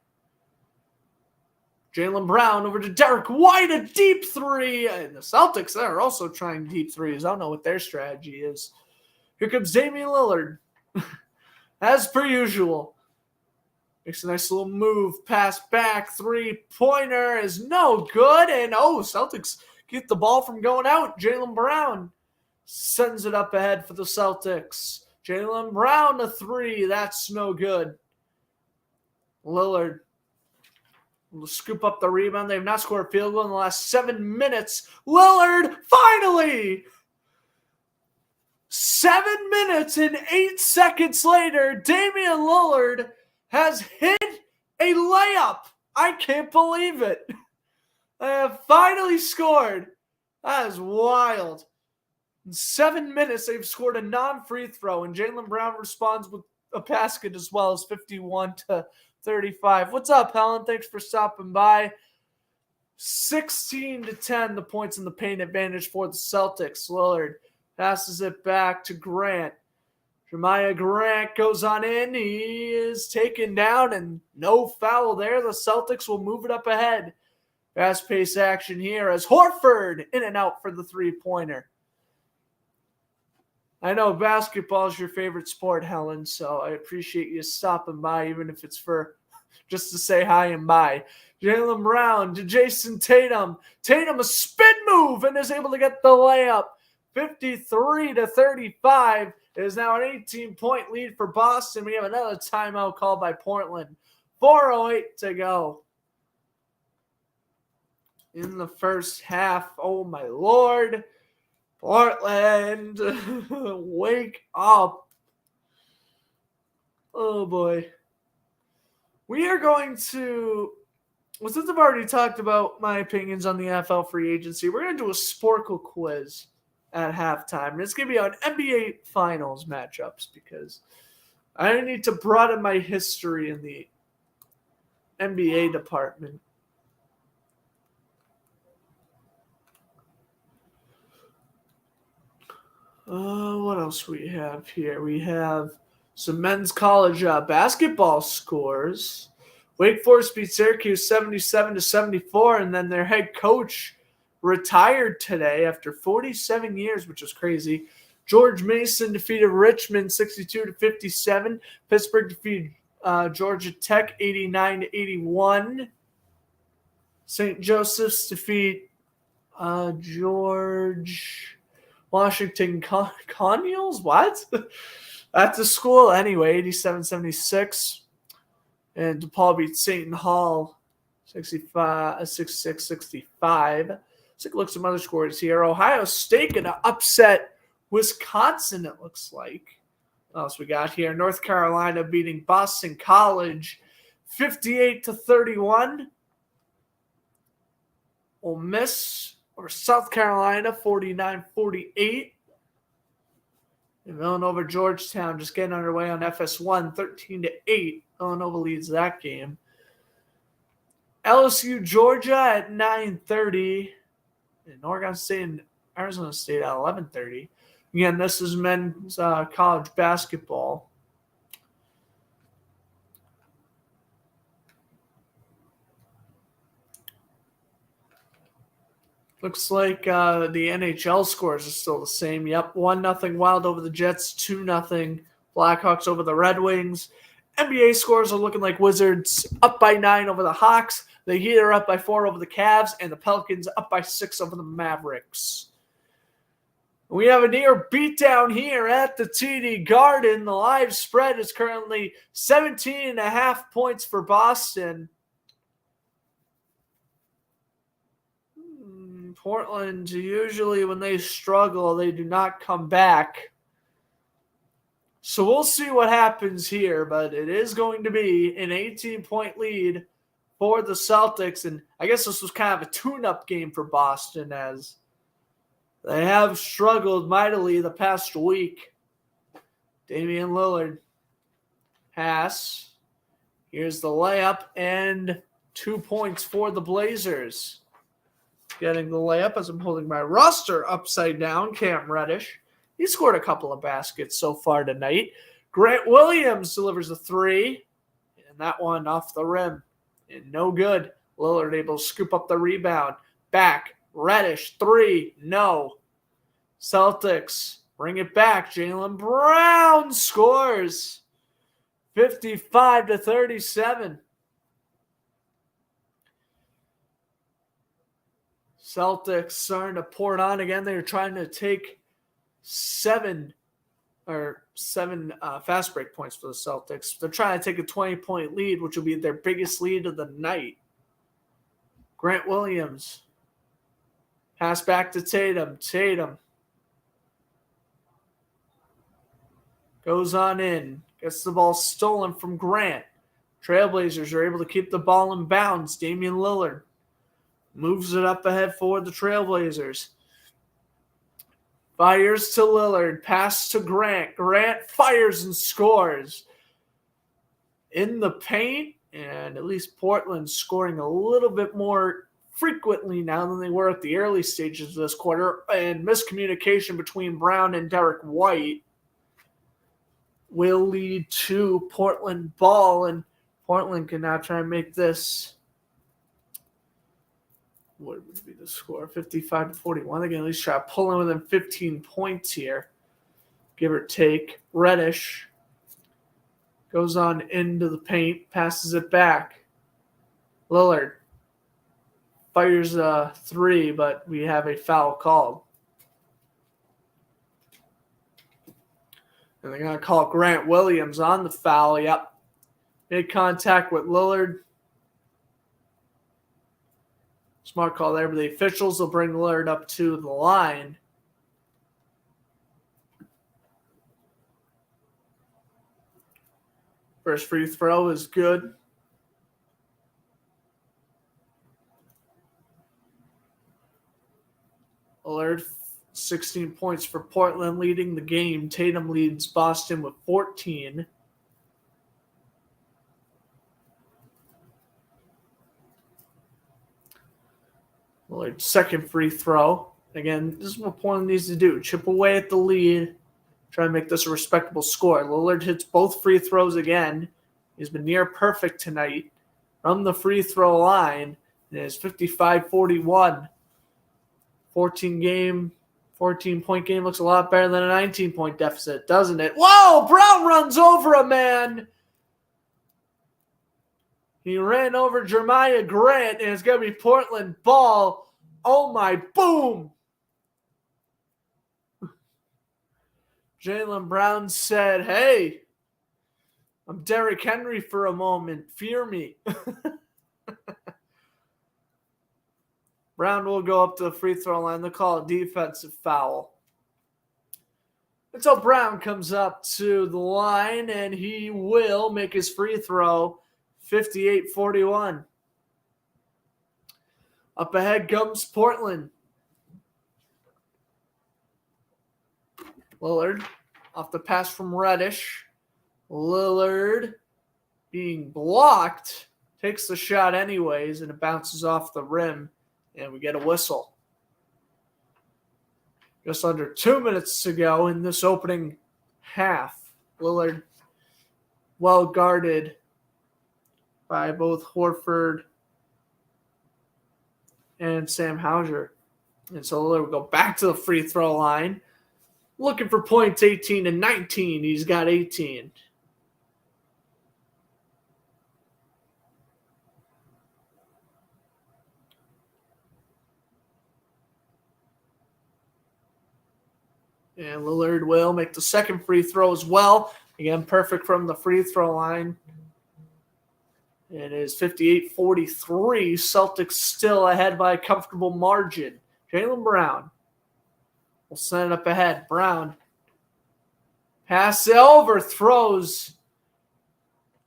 Jaylen Brown over to Derek White, a deep three. And the Celtics, they're also trying deep threes. I don't know what their strategy is. Here comes Damian Lillard. As per usual. Makes a nice little move. Pass back. Three-pointer is no good. And, Celtics get the ball from going out. Jaylen Brown sends it up ahead for the Celtics. Jaylen Brown a three. That's no good. Lillard will scoop up the rebound. They have not scored a field goal in the last 7 minutes. Lillard, finally! 7 minutes and 8 seconds later, Damian Lillard has hit a layup. I can't believe it. They have finally scored. That is wild. In 7 minutes, they've scored a non-free throw, and Jaylen Brown responds with a basket as well as 51-35. What's up, Helen? Thanks for stopping by. 16-10, the points in the paint advantage for the Celtics. Lillard passes it back to Grant. Jeremiah Grant goes on in. He is taken down, and no foul there. The Celtics will move it up ahead. Fast-paced action here as Horford in and out for the three-pointer. I know basketball is your favorite sport, Helen, so I appreciate you stopping by, even if it's for just to say hi and bye. Jaylen Brown to Jason Tatum. Tatum a spin move and is able to get the layup. 53-35. It is now an 18-point lead for Boston. We have another timeout called by Portland. 4:08 to go in the first half. Oh, my Lord. Portland, wake up. Oh, boy. We are going to, well, since I've already talked about my opinions on the NFL free agency, we're going to do a Sporkle quiz at halftime. And it's going to be on NBA Finals matchups because I need to broaden my history in the NBA department. What else we have here? We have some men's college basketball scores. Wake Forest beat Syracuse 77-74, and then their head coach retired today after 47 years, which is crazy. George Mason defeated Richmond 62-57. Pittsburgh defeated Georgia Tech 89-81. St. Joseph's defeat George Washington Conyers? What? That's a school anyway, 87-76. And DePaul beat Seton Hall 66-65. Let's take a look at some other scores here. Ohio State going to upset Wisconsin, it looks like. What else we got here? North Carolina beating Boston College 58-31. Ole Miss over South Carolina 49-48. And Villanova Georgetown just getting underway on FS1 13-8. Villanova leads that game. LSU Georgia at 9:30. And Oregon State and Arizona State at 11:30. Again, this is men's college basketball. Looks like the NHL scores are still the same. Yep, 1-0 Wild over the Jets, 2-0 Blackhawks over the Red Wings. NBA scores are looking like Wizards up by 9 over the Hawks. The Heat are up by 4 over the Cavs, and the Pelicans up by 6 over the Mavericks. We have a near beatdown here at the TD Garden. The live spread is currently 17.5 points for Boston. Portland, usually when they struggle, they do not come back. So we'll see what happens here, but it is going to be an 18-point lead for the Celtics. And I guess this was kind of a tune-up game for Boston as they have struggled mightily the past week. Damian Lillard pass. Here's the layup and 2 points for the Blazers. Getting the layup as I'm holding my roster upside down, Cam Reddish. He scored a couple of baskets so far tonight. Grant Williams delivers a 3, and that one off the rim. And no good. Lillard able to scoop up the rebound. Back. Reddish, 3. No. Celtics bring it back. Jaylen Brown scores. 55-37. Celtics starting to pour it on again. They're trying to take seven fast break points for the Celtics. They're trying to take a 20-point lead, which will be their biggest lead of the night. Grant Williams. Pass back to Tatum. Tatum goes on in. Gets the ball stolen from Grant. Trailblazers are able to keep the ball in bounds. Damian Lillard moves it up ahead for the Trailblazers. Fires to Lillard. Pass to Grant. Grant fires and scores. In the paint, and at least Portland scoring a little bit more frequently now than they were at the early stages of this quarter. And miscommunication between Brown and Derek White will lead to Portland ball. And Portland can now try and make this, what would be the score? 55-41. They can at least try to pull in within 15 points here, give or take. Reddish goes on into the paint, passes it back. Lillard fires a 3, but we have a foul called. And they're going to call Grant Williams on the foul. Yep. Made contact with Lillard. Smart call there, but the officials will bring Lillard up to the line. First free throw is good. Lillard, 16 points for Portland, leading the game. Tatum leads Boston with 14. Lillard's second free throw. Again, this is what Portland needs to do. Chip away at the lead. Try and make this a respectable score. Lillard hits both free throws again. He's been near perfect tonight from the free throw line. It is 55-41. 14-point game looks a lot better than a 19-point deficit, doesn't it? Whoa! Brown runs over a man. He ran over Jeremiah Grant, and it's going to be Portland ball. Oh, my, boom. Jaylen Brown said, hey, I'm Derrick Henry for a moment. Fear me. Brown will go up to the free throw line. They'll call a defensive foul. Until Brown comes up to the line, and he will make his free throw. 58-41. Up ahead comes Portland. Lillard off the pass from Reddish. Lillard being blocked. Takes the shot anyways, and it bounces off the rim, and we get a whistle. Just under 2 minutes to go in this opening half. Lillard well guarded by both Horford and Sam Hauser. And so Lillard will go back to the free throw line. Looking for points 18 and 19. He's got 18. And Lillard will make the second free throw as well. Again, perfect from the free throw line. It is 58-43. Celtics still ahead by a comfortable margin. Jaylen Brown will send it up ahead. Brown pass it over, throws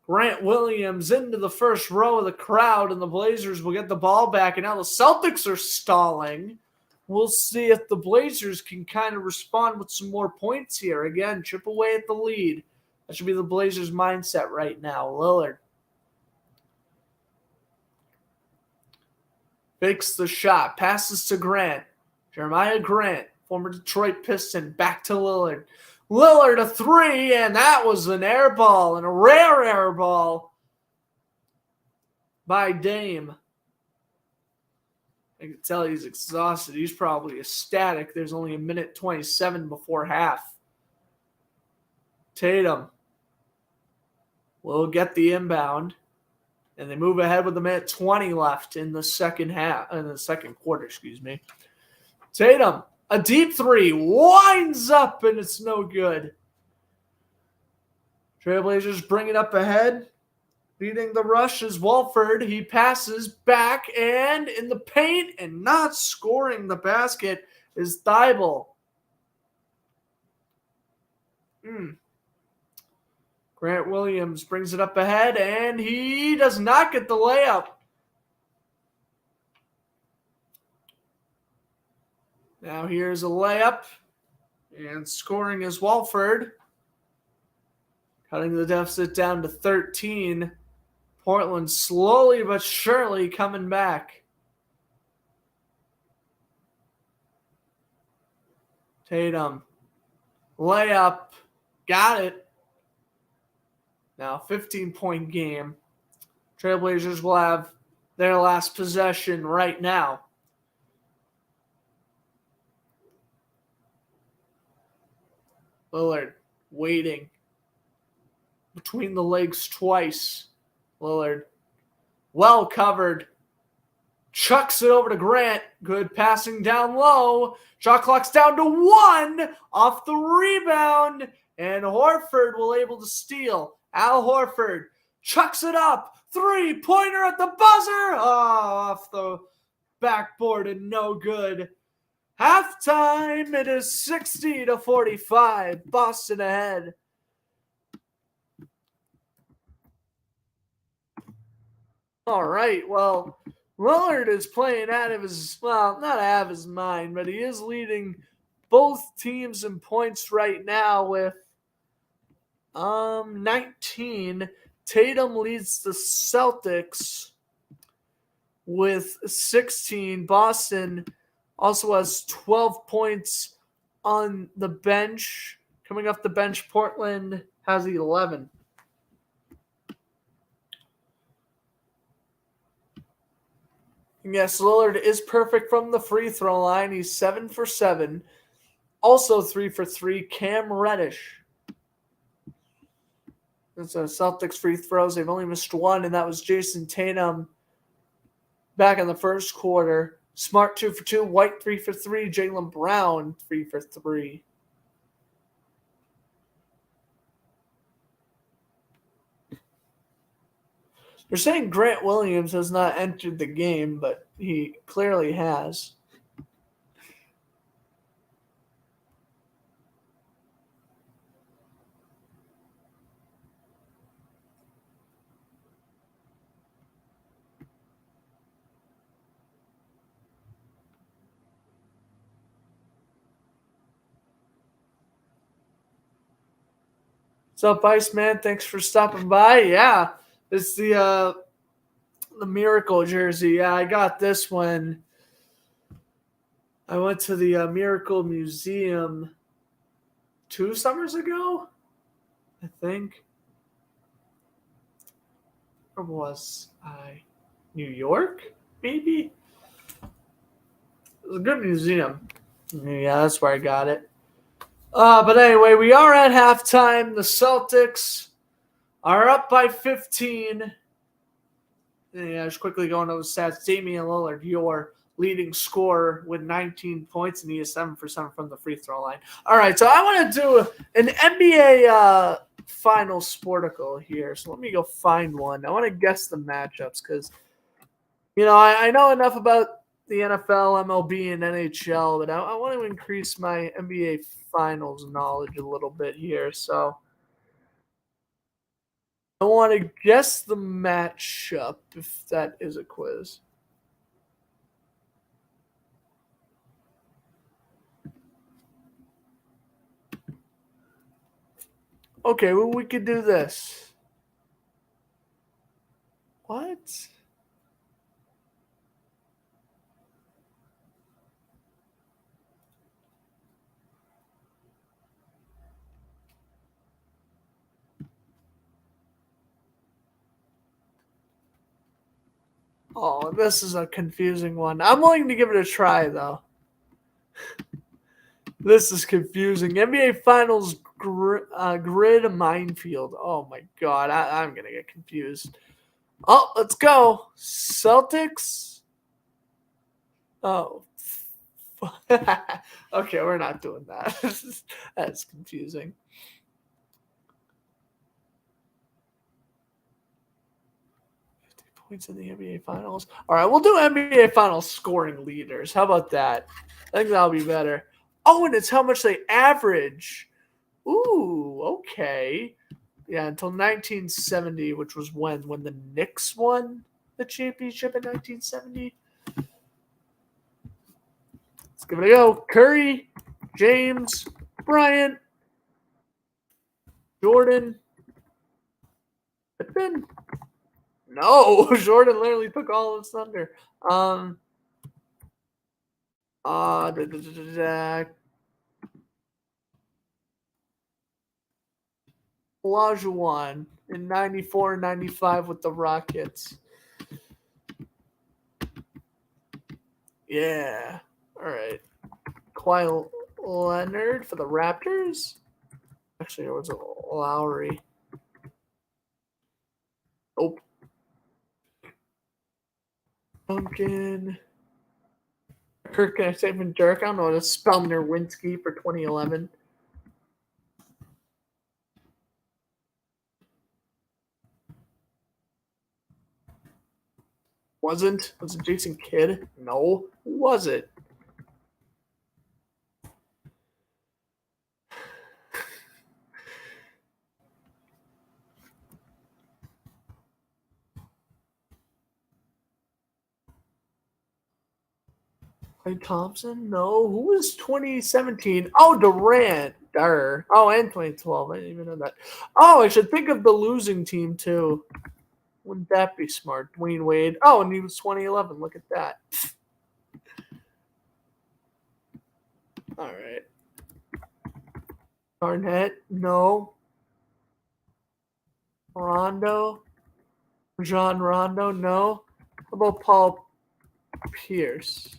Grant Williams into the first row of the crowd, and the Blazers will get the ball back. And now the Celtics are stalling. We'll see if the Blazers can kind of respond with some more points here. Again, chip away at the lead. That should be the Blazers' mindset right now. Lillard fakes the shot, passes to Grant. Jeremiah Grant, former Detroit Piston, back to Lillard. Lillard a three, and that was an air ball, and a rare air ball by Dame. I can tell he's exhausted. He's probably ecstatic. There's only 1:27 before half. Tatum will get the inbound, and they move ahead with 1:20 left in the second quarter. Tatum, a deep three, winds up, and it's no good. Trailblazers bring it up ahead. Leading the rush is Walford. He passes back and in the paint, and not scoring the basket is Thibault. Grant Williams brings it up ahead, and he does not get the layup. Now here's a layup, and scoring is Walford. Cutting the deficit down to 13. Portland slowly but surely coming back. Tatum. Layup. Got it. Now 15-point game. Trailblazers will have their last possession right now. Lillard waiting. Between the legs twice. Lillard well covered. Chucks it over to Grant. Good passing down low. Shot clock's down to 1 off the rebound. And Horford will able to steal. Al Horford chucks it up. 3-pointer at the buzzer. Oh, off the backboard and no good. Halftime, it is 60-45. Boston ahead. All right, well, Lillard is playing out of his, not out of his mind, but he is leading both teams in points right now with 19. Tatum leads the Celtics with 16. Boston also has 12 points on the bench. Coming off the bench, Portland has 11. Yes, Lillard is perfect from the free throw line. He's 7 for 7. Also 3 for 3, Cam Reddish. That's Celtics free throws. They've only missed one, and that was Jason Tatum back in the first quarter. Smart 2 for 2, White 3 for 3, Jaylen Brown 3 for 3. They're saying Grant Williams has not entered the game, but he clearly has. What's up, Iceman? Thanks for stopping by. Yeah. It's the Miracle jersey. Yeah, I got this one I went to the Miracle Museum 2 summers ago, I think. Or was I New York? Maybe? It was a good museum. Yeah, that's where I got it. But anyway, we are at halftime. The Celtics are up by 15. Yeah, just quickly going over the stats. Damian Lillard, your leading scorer with 19 points, and he is 7 for 7 from the free throw line. All right, so I want to do an NBA final sporticle here. So let me go find one. I want to guess the matchups because, I know enough about the NFL, MLB, and NHL, but I want to increase my NBA finals knowledge a little bit here. So I want to guess the matchup, if that is a quiz. Okay, well, we could do this. What? Oh, this is a confusing one. I'm willing to give it a try, though. This is confusing. NBA Finals grid minefield. Oh, my God. I'm going to get confused. Oh, let's go. Celtics. Oh. Okay, we're not doing that. That's confusing. Points in the NBA Finals. All right, we'll do NBA Finals scoring leaders. How about that? I think that'll be better. Oh, and it's how much they average. Ooh, okay. Yeah, until 1970, which was when the Knicks won the championship in 1970. Let's give it a go. Curry, James, Bryant, Jordan, Pippen. No, Jordan literally took all of his thunder. Olajuwon in 94 and 95 with the Rockets. Yeah. All right. Kawhi Leonard for the Raptors. Actually, it was Lowry. Oh. Duncan. Kirk, can I say from Dirk? I don't know. It's Spellner-Winsky for 2011. Was it Jason Kidd? No. Who was it? Clay Thompson? No. Who was 2017? Oh, Durant. Durr. Oh, and 2012. I didn't even know that. Oh, I should think of the losing team, too. Wouldn't that be smart? Dwayne Wade. Oh, and he was 2011. Look at that. All right. Garnett? No. Rondo? John Rondo? No. How about Paul Pierce?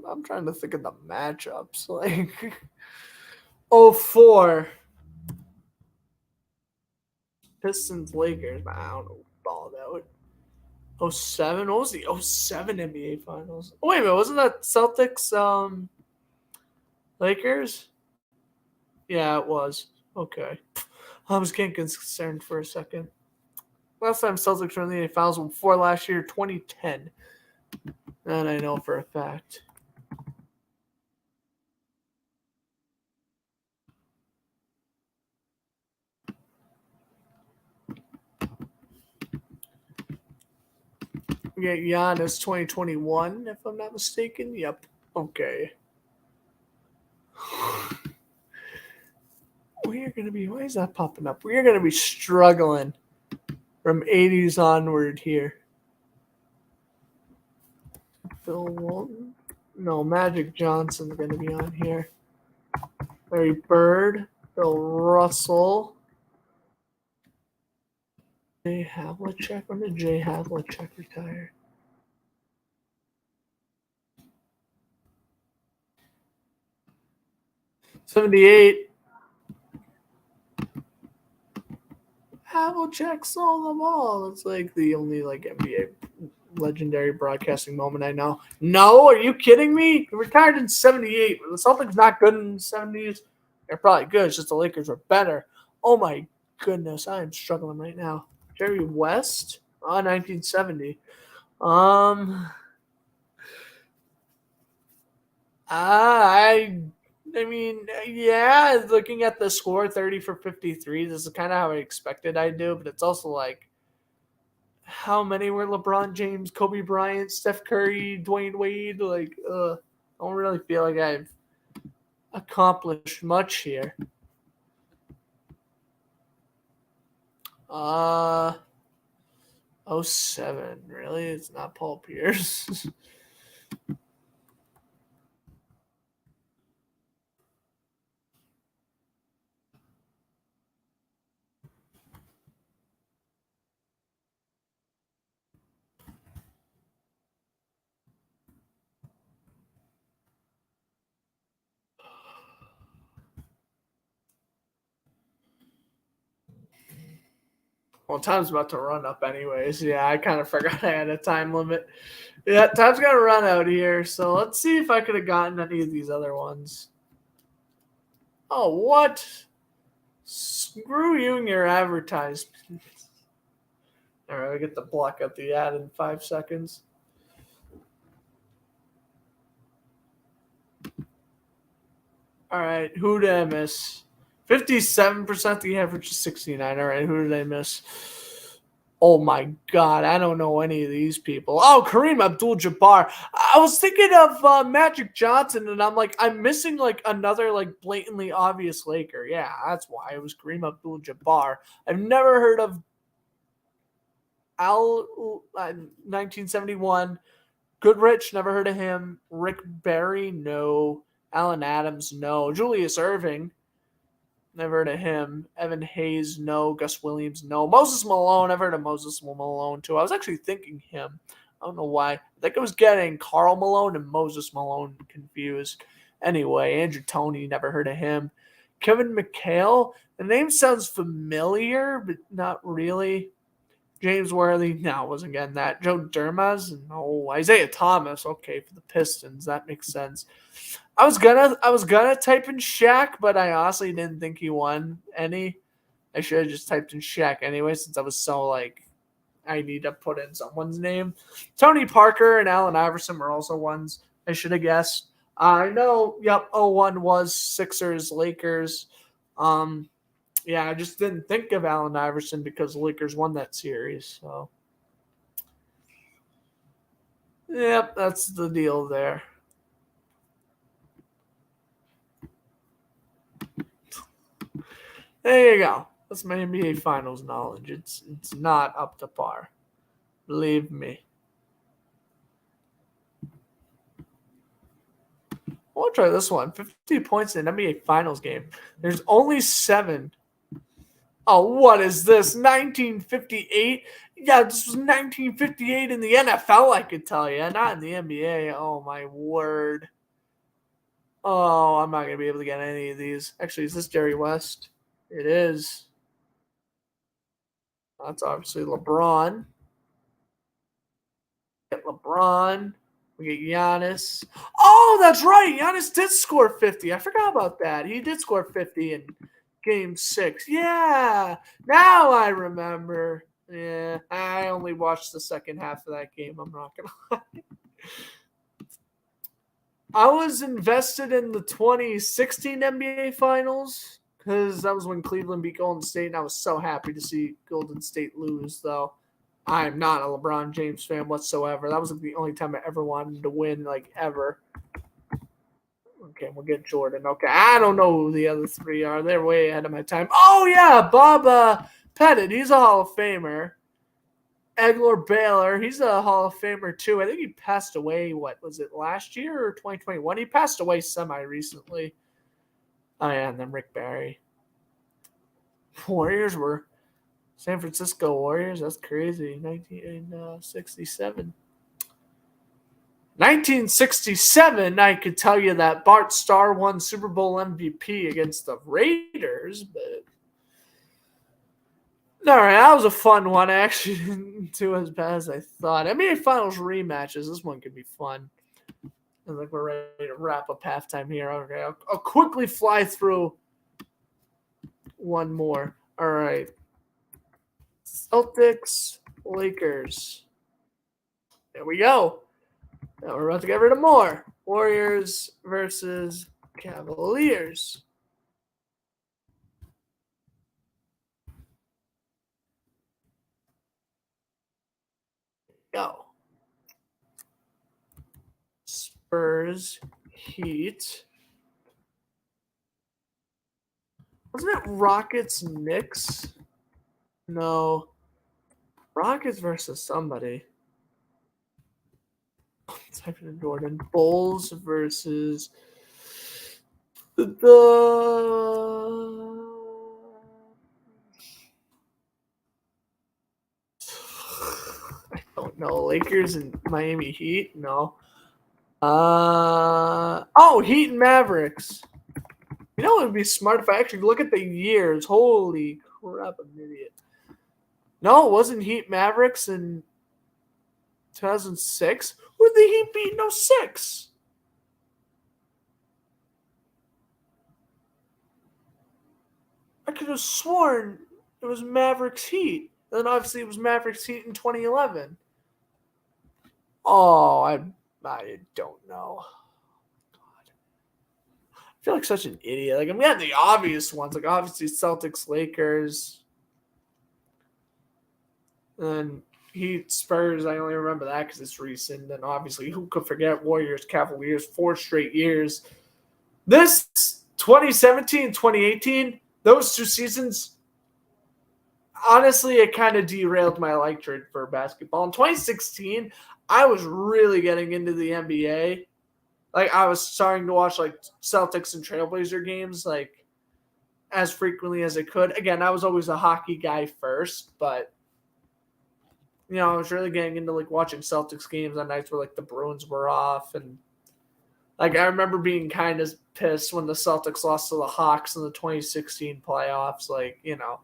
I'm trying to think of the matchups. Like 04 Pistons Lakers. I don't know. Balled out. 07? What was the 07 NBA Finals? Oh, wait a minute. Wasn't that Celtics Lakers? Yeah, it was. Okay. I was getting concerned for a second. Last time Celtics were in the NBA Finals before last year, 2010. And I know for a fact. We got Giannis 2021, if I'm not mistaken. Yep. Okay. we are going to be, why is that popping up? We are going to be struggling from 80s onward here. Bill Walton. No, Magic Johnson's going to be on here. Larry Bird. Bill Russell. Jay Havlicek. When did Jay Havlicek retire? '78. Havlicek stole the ball. It's like the only NBA legendary broadcasting moment I know. No, are you kidding me? He retired in '78. The Celtics not good in the '70s. They're probably good. It's just the Lakers were better. Oh my goodness, I am struggling right now. Jerry West, 1970. I mean, yeah, looking at the score, 30 for 53, this is kind of how I expected I'd do, but it's also like, how many were LeBron James, Kobe Bryant, Steph Curry, Dwayne Wade? Like, I don't really feel like I've accomplished much here. '07, really? It's not Paul Pierce. Well, time's about to run up anyways. Yeah, I kind of forgot I had a time limit. Yeah, time's going to run out here. So let's see if I could have gotten any of these other ones. Oh, what? Screw you and your advertisements. All right, I get to block out the ad in 5 seconds. All right, who did I miss? 57%, the average is 69. All right, who did I miss? Oh my God, I don't know any of these people. Oh, Kareem Abdul-Jabbar. I was thinking of Magic Johnson, and I'm like, I'm missing like another like blatantly obvious Laker. Yeah, that's why it was Kareem Abdul-Jabbar. I've never heard of 1971. Goodrich, never heard of him. Rick Barry, no. Allen Adams, no. Julius Erving, never heard of him. Evan Hayes, no. Gus Williams, no. Moses Malone, I've heard of Moses Malone too. I was actually thinking him. I don't know why. I think I was getting Karl Malone and Moses Malone confused. Anyway, Andrew Toney, never heard of him. Kevin McHale, the name sounds familiar, but not really. James Worthy, no, I wasn't getting that. Joe Durmaz, no. Isaiah Thomas, okay, for the Pistons, that makes sense. I was gonna type in Shaq, but I honestly didn't think he won any. I should have just typed in Shaq anyway, since I was so like, I need to put in someone's name. Tony Parker and Allen Iverson were also ones I should have guessed. I know, yep, 01 was Sixers, Lakers. Yeah, I just didn't think of Allen Iverson because the Lakers won that series. So, yep, that's the deal there. There you go. That's my NBA Finals knowledge. It's not up to par. Believe me. I'll try this one. 50 points in an NBA Finals game. There's only 7. Oh, what is this? 1958? Yeah, this was 1958 in the NFL, I could tell you. Not in the NBA. Oh, my word. Oh, I'm not going to be able to get any of these. Actually, is this Jerry West? It is. That's obviously LeBron. Get LeBron. We get Giannis. Oh, that's right. Giannis did score 50. I forgot about that. He did score 50 in Game 6. Yeah. Now I remember. Yeah. I only watched the second half of that game. I'm not going to lie. I was invested in the 2016 NBA Finals because that was when Cleveland beat Golden State, and I was so happy to see Golden State lose, though. I'm not a LeBron James fan whatsoever. That was the only time I ever wanted to win, like, ever. Okay, we'll get Jordan. Okay, I don't know who the other three are. They're way ahead of my time. Oh, yeah, Bob Pettit. He's a Hall of Famer. Edler Baylor. He's a Hall of Famer, too. I think he passed away, what, was it last year or 2021? He passed away semi-recently. Oh, yeah, and then Rick Barry. Warriors were San Francisco Warriors. That's crazy. 1967. 1967, I could tell you that Bart Starr won Super Bowl MVP against the Raiders, but all right, that was a fun one. I actually didn't do as bad as I thought. NBA Finals rematches. This one could be fun. I think we're ready to wrap up halftime here. Okay, I'll quickly fly through one more. All right. Celtics, Lakers. There we go. Now we're about to get rid of more. Warriors versus Cavaliers. Go. Spurs, Heat. Wasn't it Rockets, Knicks? No. Rockets versus somebody. Type it in Jordan. Bulls versus the I don't know. Lakers and Miami Heat? No. Heat and Mavericks. You know, it would be smart if I actually look at the years. Holy crap, I'm an idiot. No, it wasn't Heat Mavericks in 2006. Who did the Heat beat in 06? I could have sworn it was Mavericks Heat. Then obviously it was Mavericks Heat in 2011. Oh, I don't know. God. I feel like such an idiot. Like, we had the obvious ones, like obviously Celtics, Lakers, and Heat, Spurs. I only remember that because it's recent. And obviously, who could forget Warriors, Cavaliers, 4 straight years. This 2017, 2018, those 2 seasons, honestly, it kind of derailed my like for basketball. In 2016, I was really getting into the NBA. Like, I was starting to watch, like, Celtics and Trailblazer games, like, as frequently as I could. Again, I was always a hockey guy first, but, you know, I was really getting into, like, watching Celtics games on nights where, like, the Bruins were off. And, like, I remember being kind of pissed when the Celtics lost to the Hawks in the 2016 playoffs, like, you know.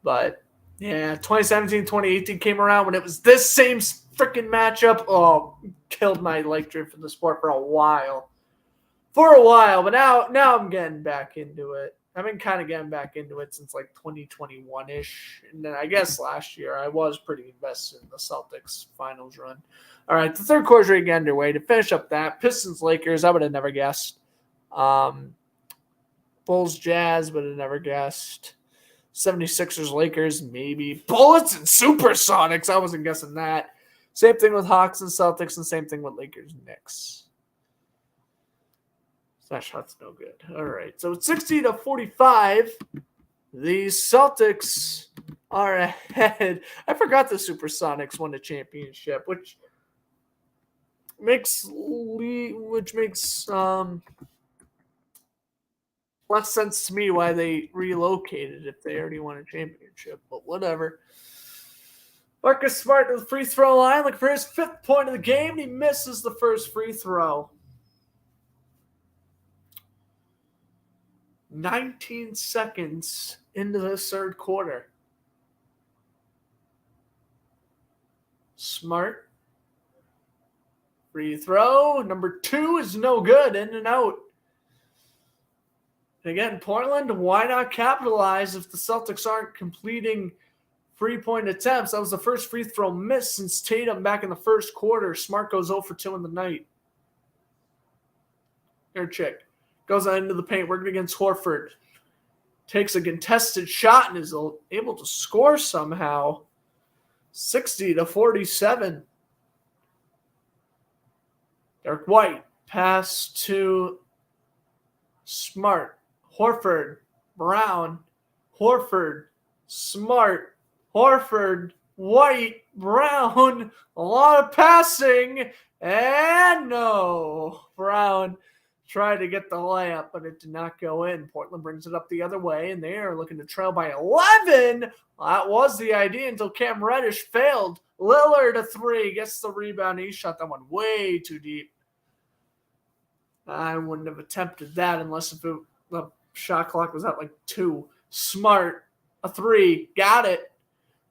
But, yeah, 2017, 2018 came around when it was this same freaking matchup. Oh, killed my like for the sport for a while. But now I'm getting back into it. I've been kind of getting back into it since like 2021-ish. And then I guess last year I was pretty invested in the Celtics finals run. All right, the third quarter's ready to get underway. To finish up that, Pistons, Lakers, I would have never guessed. Bulls, Jazz, would have never guessed. 76ers, Lakers, maybe. Bullets and Supersonics, I wasn't guessing that. Same thing with Hawks and Celtics, and same thing with Lakers and Knicks. That shot's no good. All right, so it's 60-45. The Celtics are ahead. I forgot the Supersonics won the championship, which makes less sense to me why they relocated if they already won a championship, but whatever. Marcus Smart to the free throw line, looking for his 5th point of the game. He misses the first free throw. 19 seconds into the third quarter. Smart. Free throw. Number 2 is no good. In and out. And again, Portland, why not capitalize if the Celtics aren't completing three-point attempts? That was the first free throw miss since Tatum back in the first quarter. Smart goes 0 for 2 in the night. Air check. Goes on into the paint, working against Horford. Takes a contested shot and is able to score somehow. 60-47. Derek White Pass to Smart. Horford. Brown. Horford. Smart. Horford. White. Brown. A lot of passing. And no. Brown tried to get the layup, but it did not go in. Portland brings it up the other way, and they are looking to trail by 11. Well, that was the idea until Cam Reddish failed. Lillard a three, gets the rebound. He shot that one way too deep. I wouldn't have attempted that unless if the shot clock was at like 2. Smart a three, got it.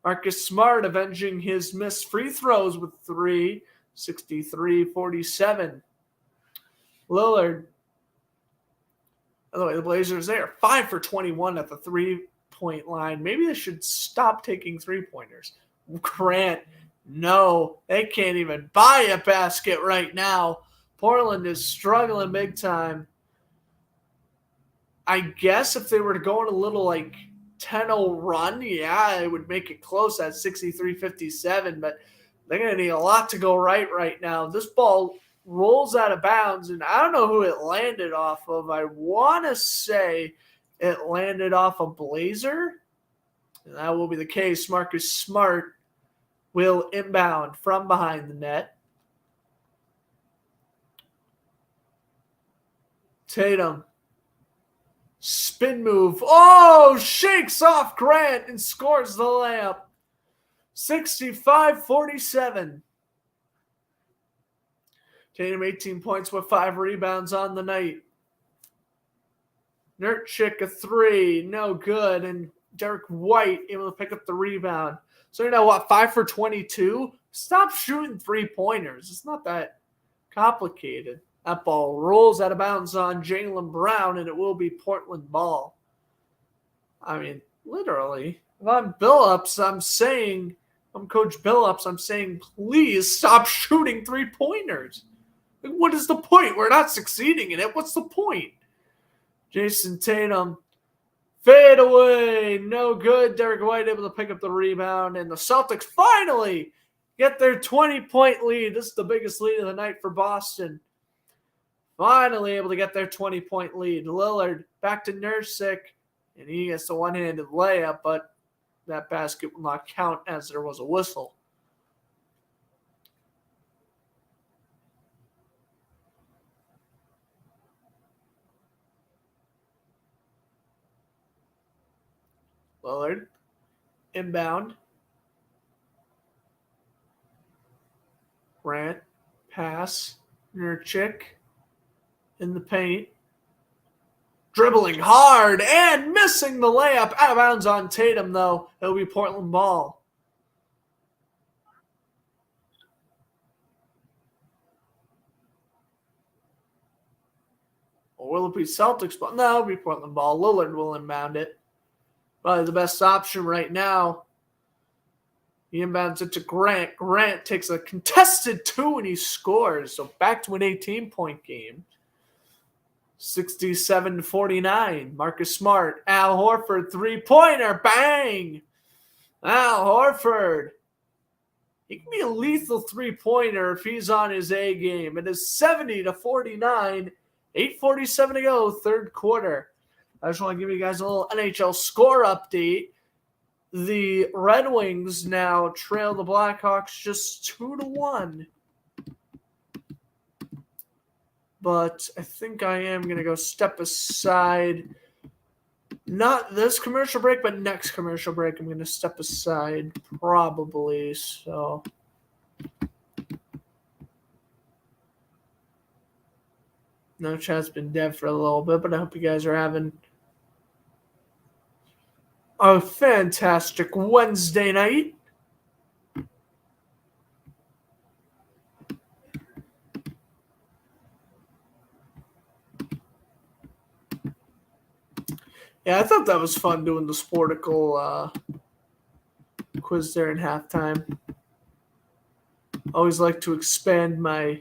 Marcus Smart avenging his missed free throws with 3, 63-47. Lillard. By the way, the Blazers, they are 5 for 21 at the 3-point line. Maybe they should stop taking 3-pointers. Grant, no, they can't even buy a basket right now. Portland is struggling big time. I guess if they were to go on a little like 10-0 run, yeah, it would make it close at 63-57, but they're going to need a lot to go right now. This ball rolls out of bounds, and I don't know who it landed off of. I want to say it landed off a Blazer, and that will be the case. Marcus Smart will inbound from behind the net. Tatum. Spin move. Oh, shakes off Grant and scores the layup. 65-47. Tatum 18 points with 5 rebounds on the night. Nurkic a three, no good. And Derek White able to pick up the rebound. So you know what, 5 for 22? Stop shooting 3-pointers. It's not that complicated. That ball rolls out of bounds on Jaylen Brown, and it will be Portland ball. I mean, literally, if I'm Billups, I'm Coach Billups, I'm saying, please stop shooting 3-pointers. Like, what is the point? We're not succeeding in it. What's the point? Jason Tatum, fade away, no good. Derek White able to pick up the rebound, and the Celtics finally get their 20-point lead. This is the biggest lead of the night for Boston. Finally able to get their 20-point lead. Lillard back to Nurkic, and he gets the one-handed layup, but that basket will not count as there was a whistle. Lillard, inbound. Grant, pass. Nurkic in the paint. Dribbling hard and missing the layup. Out of bounds on Tatum, though. It'll be Portland ball. Or will it be Celtics ball? No, it'll be Portland ball. Lillard will inbound it. Probably the best option right now. He inbounds it to Grant. Grant takes a contested 2 and he scores. So back to an 18-point game. 67-49. Marcus Smart. Al Horford, 3-pointer. Bang! Al Horford. He can be a lethal 3-pointer if he's on his A game. It is 70-49. 8:47 to go, third quarter. I just want to give you guys a little NHL score update. The Red Wings now trail the Blackhawks just 2-1. But I think I am going to go step aside. Not this commercial break, but next commercial break. I'm going to step aside probably. So no chat's been dead for a little bit, but I hope you guys are having a fantastic Wednesday night. Yeah, I thought that was fun doing the Sportical quiz there in halftime. Always like to expand my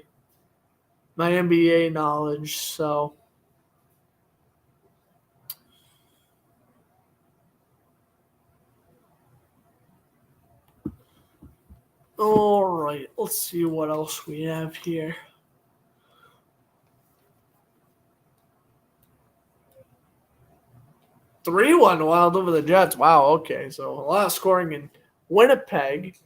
NBA knowledge, so all right, let's see what else we have here. 3-1 Wild over the Jets. Wow, okay. So a lot of scoring in Winnipeg.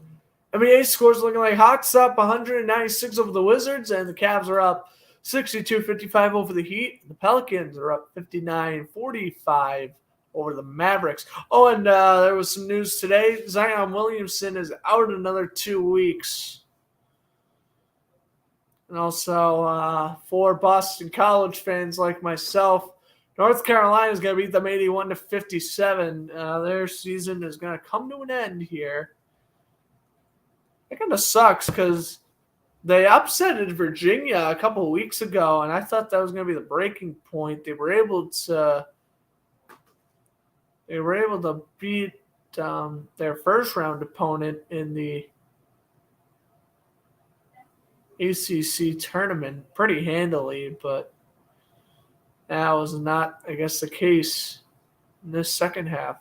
NBA scores looking like Hawks up 196 over the Wizards, and the Cavs are up 62-55 over the Heat. The Pelicans are up 59-45 over the Mavericks. Oh, and there was some news today. Zion Williamson is out another 2 weeks. And also, for Boston College fans like myself, North Carolina is going to beat them 81-57. Their season is going to come to an end here. It kind of sucks because they upsetted Virginia a couple of weeks ago, and I thought that was going to be the breaking point. They were able to beat their first round opponent in the ACC tournament pretty handily, but that was not, I guess, the case in this second half.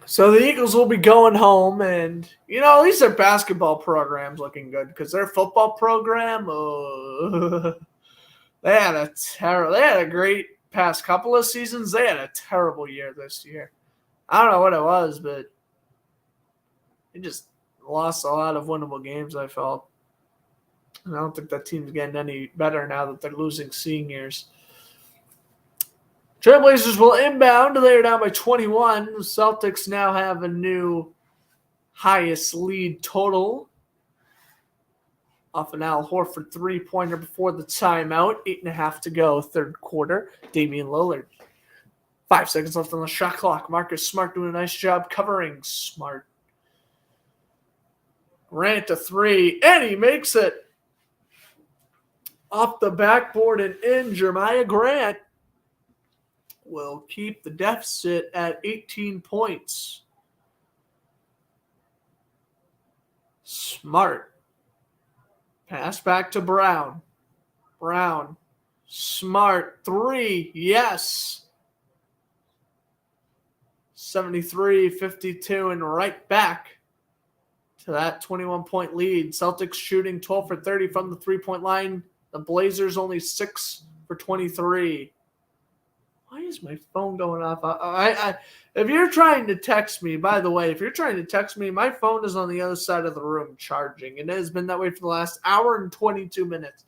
So the Eagles will be going home, and, at least their basketball program's looking good because their football program, they had a great past couple of seasons. They had a terrible year this year. I don't know what it was, but they just lost a lot of winnable games, I felt. And I don't think that team's getting any better now that they're losing seniors. Trailblazers will inbound. They're down by 21. The Celtics now have a new highest lead total off an Al Horford three-pointer before the timeout. 8.5 to go, third quarter. Damian Lillard. 5 seconds left on the shot clock. Marcus Smart doing a nice job covering Smart. Grant to three, and he makes it. Off the backboard and in, Jeremiah Grant will keep the deficit at 18 points. Smart. Pass back to Brown. Brown. Smart. Three. Yes. 73-52 and right back to that 21-point lead. Celtics shooting 12 for 30 from the three-point line. The Blazers only 6 for 23. Why is my phone going off? If you're trying to text me, by the way, if you're trying to text me, my phone is on the other side of the room charging. And it has been that way for the last hour and 22 minutes.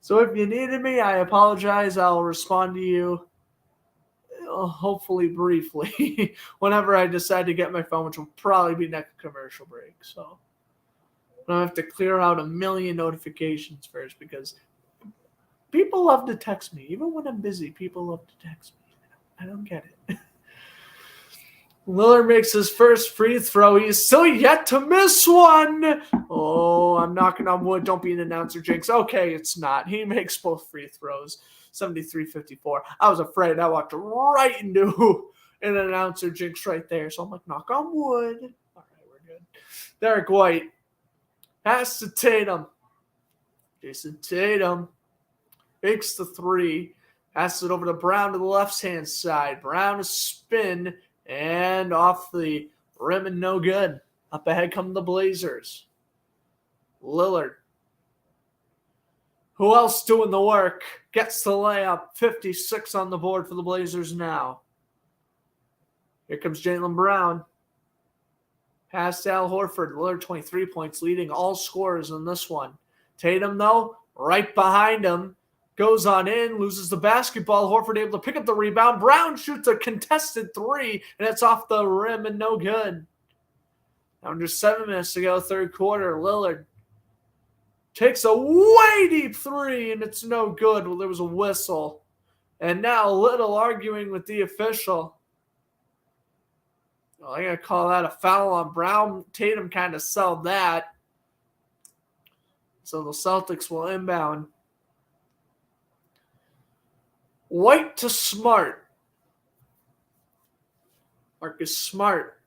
So if you needed me, I apologize. I'll respond to you, hopefully briefly, whenever I decide to get my phone, which will probably be next commercial break. So I have to clear out a million notifications first because people love to text me. Even when I'm busy, people love to text me. I don't get it. Lillard makes his first free throw. He is still yet to miss one. Oh, I'm knocking on wood. Don't be an announcer, Jinx. Okay, it's not. He makes both free throws. 73-54. I was afraid. I walked right into an announcer jinx right there. So I'm like, knock on wood. All right, we're good. Derek White. Pass to Tatum. Jason Tatum makes the three. Passes it over to Brown to the left-hand side. Brown a spin and off the rim and no good. Up ahead come the Blazers. Lillard. Who else doing the work? Gets the layup. 56 on the board for the Blazers now. Here comes Jaylen Brown. Pass to Al Horford. Lillard 23 points, leading all scorers in this one. Tatum, though, right behind him. Goes on in, loses the basketball. Horford able to pick up the rebound. Brown shoots a contested three, and it's off the rim and no good. Under 7 minutes to go, third quarter. Lillard takes a way deep three, and it's no good. Well, there was a whistle. And now Little arguing with the official. Well, I'm going to call that a foul on Brown. Tatum kind of sold that. So the Celtics will inbound. White to Smart. Marcus Smart.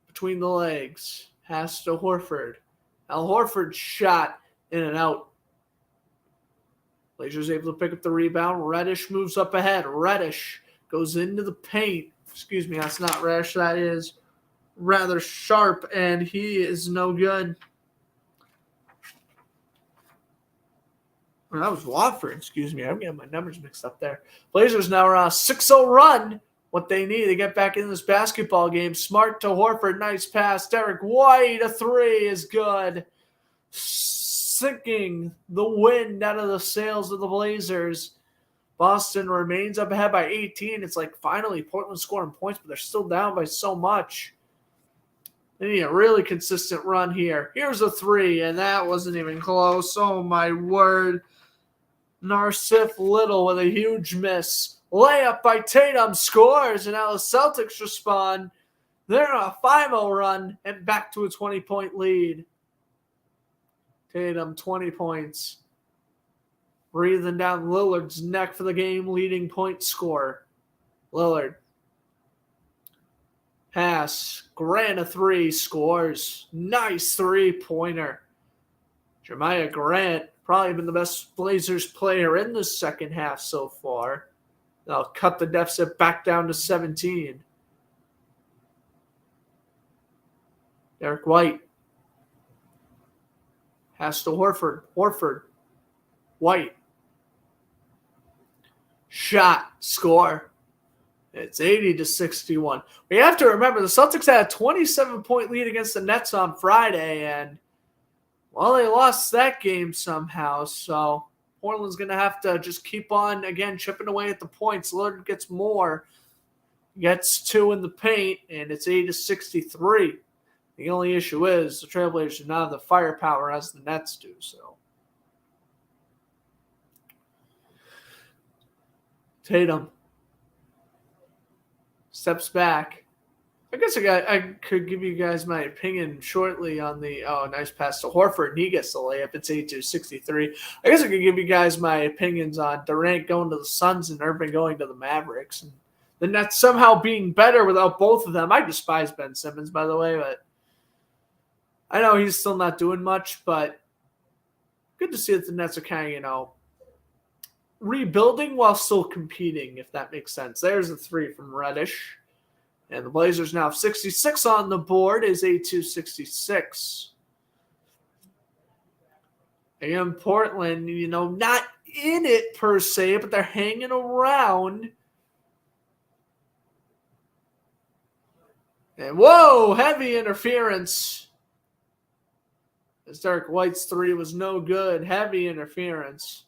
Between the legs. Pass to Horford. Al Horford shot in and out. Blazers able to pick up the rebound. Reddish moves up ahead. Reddish goes into the paint. Excuse me, that's not Reddish. That is rather Sharp, and he is no good. Or that was Wofford, excuse me. I'm getting my numbers mixed up there. Blazers now are on a 6-0 run. What they need to get back in this basketball game. Smart to Horford. Nice pass. Derek White, a three is good. Sinking the wind out of the sails of the Blazers. Boston remains up ahead by 18. It's like finally Portland scoring points, but they're still down by so much. They need a really consistent run here. Here's a three, and that wasn't even close. Oh, my word. Narsith Little with a huge miss. Layup by Tatum scores, and now the Celtics respond. They're on a 5-0 run and back to a 20-point lead. Tatum, 20 points. Breathing down Lillard's neck for the game-leading point scorer. Lillard. Pass. Grant a three. Scores. Nice three-pointer. Jeremiah Grant, probably been the best Blazers player in the second half so far. They'll cut the deficit back down to 17. Derek White. Pass to Horford. Horford. White. Shot. Score. It's 80-61. We have to remember the Celtics had a 27-point lead against the Nets on Friday, and well, they lost that game somehow. So Portland's going to have to just keep on, again, chipping away at the points. Lillard gets more. Gets two in the paint, and it's 80-63. The only issue is the Trailblazers do not have the firepower as the Nets do. So Tatum steps back. I guess I could give you guys my opinion shortly on the nice pass to Horford, and he gets the layup. It's 82-63. I guess I could give you guys my opinions on Durant going to the Suns and Irving going to the Mavericks, and the Nets somehow being better without both of them. I despise Ben Simmons, by the way, but I know he's still not doing much, but good to see that the Nets are kind of, rebuilding while still competing, if that makes sense. There's a three from Reddish. And the Blazers now have 66 on the board, is 82-66. Again, Portland, not in it per se, but they're hanging around. And whoa, heavy interference. As Derek White's three was no good. Heavy interference.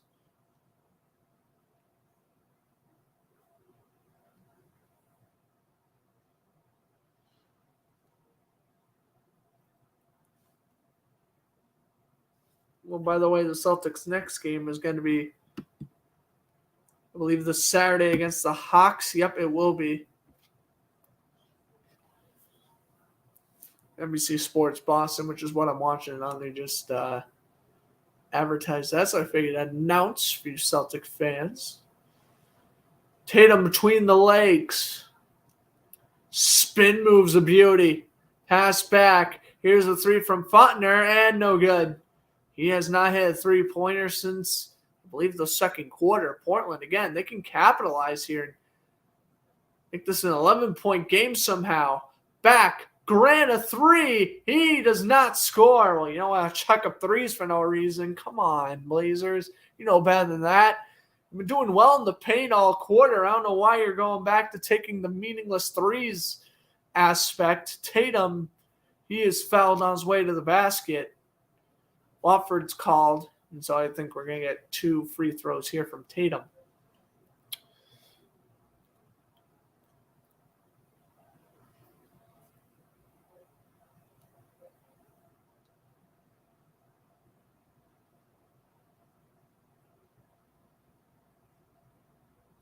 Well, by the way, the Celtics' next game is going to be, I believe, this Saturday against the Hawks. Yep, it will be. NBC Sports Boston, which is what I'm watching on. They just advertised that, so I figured I'd announce for you Celtic fans. Tatum between the legs. Spin moves a beauty. Pass back. Here's a three from Fontner, and no good. He has not hit a three-pointer since, I believe, the second quarter. Portland, again, they can capitalize here and make this an 11-point game somehow. Back, Grant a three. He does not score. Well, you know what? I'll chuck up threes for no reason. Come on, Blazers. You know better than that. You've been doing well in the paint all quarter. I don't know why you're going back to taking the meaningless threes aspect. Tatum, he is fouled on his way to the basket. Wofford's called, and so I think we're going to get two free throws here from Tatum.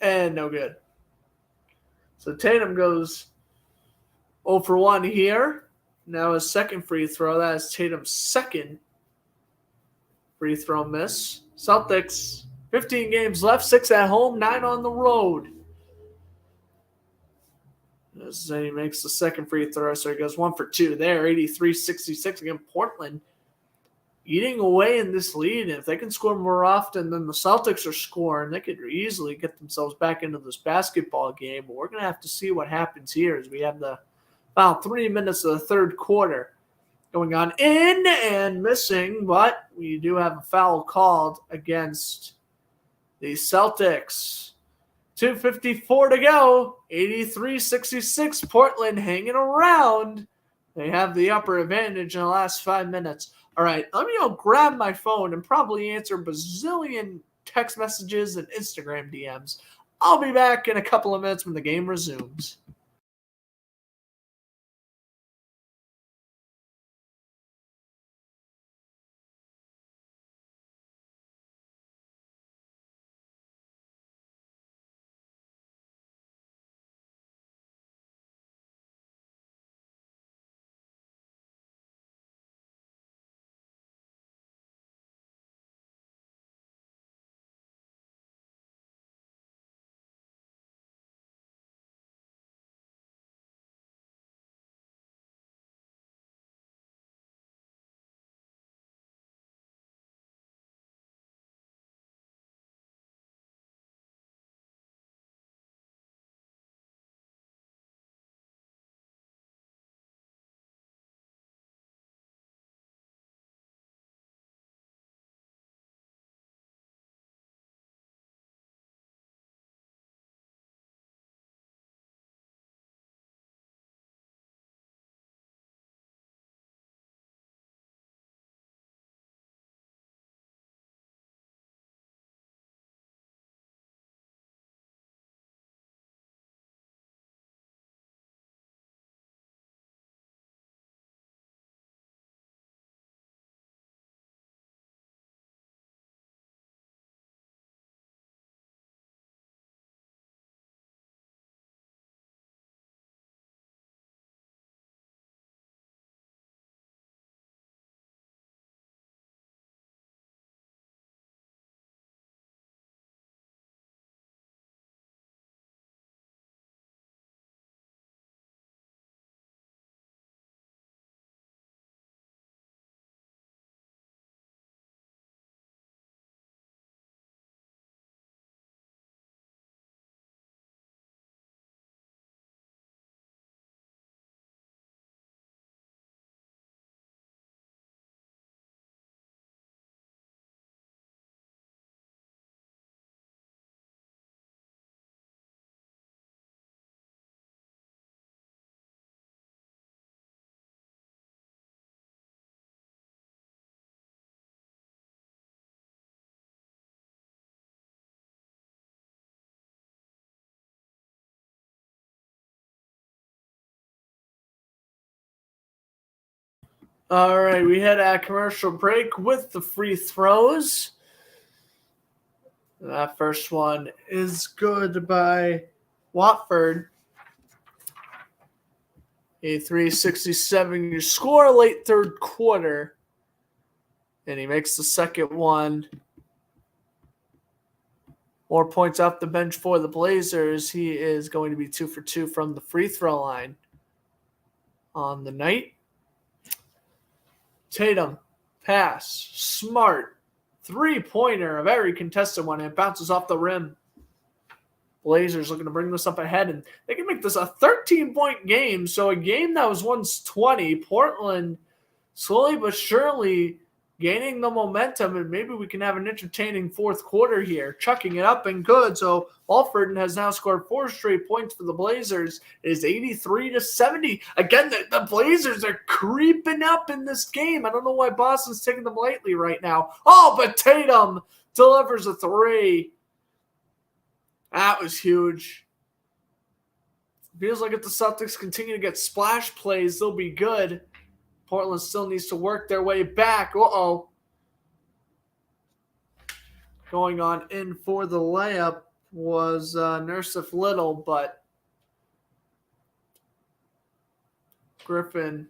And no good. So Tatum goes 0 for 1 here. Now his second free throw. That is Tatum's second free throw miss. Celtics, 15 games left, 6 at home, 9 on the road. As he makes the second free throw, so he goes 1 for 2 there, 83-66. Again, Portland eating away in this lead. And if they can score more often than the Celtics are scoring, they could easily get themselves back into this basketball game. But we're going to have to see what happens here as we have the final 3 minutes of the third quarter. Going on in and missing, but we do have a foul called against the Celtics. 2:54 to go. 83-66. Portland hanging around. They have the upper advantage in the last 5 minutes. All right, let me go grab my phone and probably answer a bazillion text messages and Instagram DMs. I'll be back in a couple of minutes when the game resumes. All right, we had a commercial break with the free throws. That first one is good by Watford. A 367 you score late third quarter. And he makes the second one. More points off the bench for the Blazers. He is going to be 2 for 2 from the free throw line on the night. Tatum, pass, smart, three-pointer, a very contested one. It bounces off the rim. Blazers looking to bring this up ahead, and they can make this a 13-point game. So a game that was once 20, Portland slowly but surely gaining the momentum, and maybe we can have an entertaining fourth quarter here. Chucking it up and good. So Alford has now scored 4 straight points for the Blazers. It is 83-70. Again, the Blazers are creeping up in this game. I don't know why Boston's taking them lightly right now. Oh, but Tatum delivers a 3. That was huge. Feels like if the Celtics continue to get splash plays, they'll be good. Portland still needs to work their way back. Uh-oh. Going on in for the layup was Nursif Little, but Griffin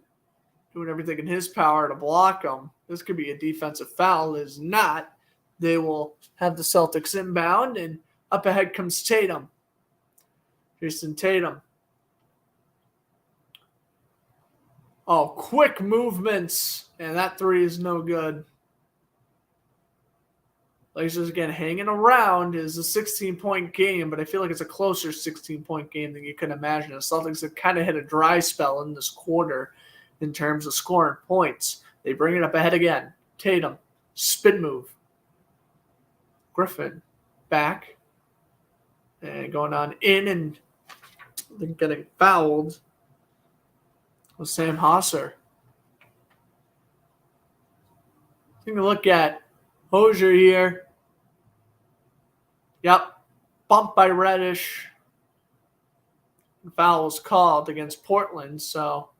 doing everything in his power to block him. This could be a defensive foul. It is not. They will have the Celtics inbound, and up ahead comes Tatum. Jason Tatum. Oh, quick movements, and that 3 is no good. Blazers again hanging around. Is a 16-point game, but I feel like it's a closer 16-point game than you can imagine. The Celtics have kind of hit a dry spell in this quarter, in terms of scoring points. They bring it up ahead again. Tatum, spin move. Griffin, back. And going on in and then getting fouled with Sam Hosser. Taking a look at Hosier here. Yep. Bumped by Reddish. The foul was called against Portland, so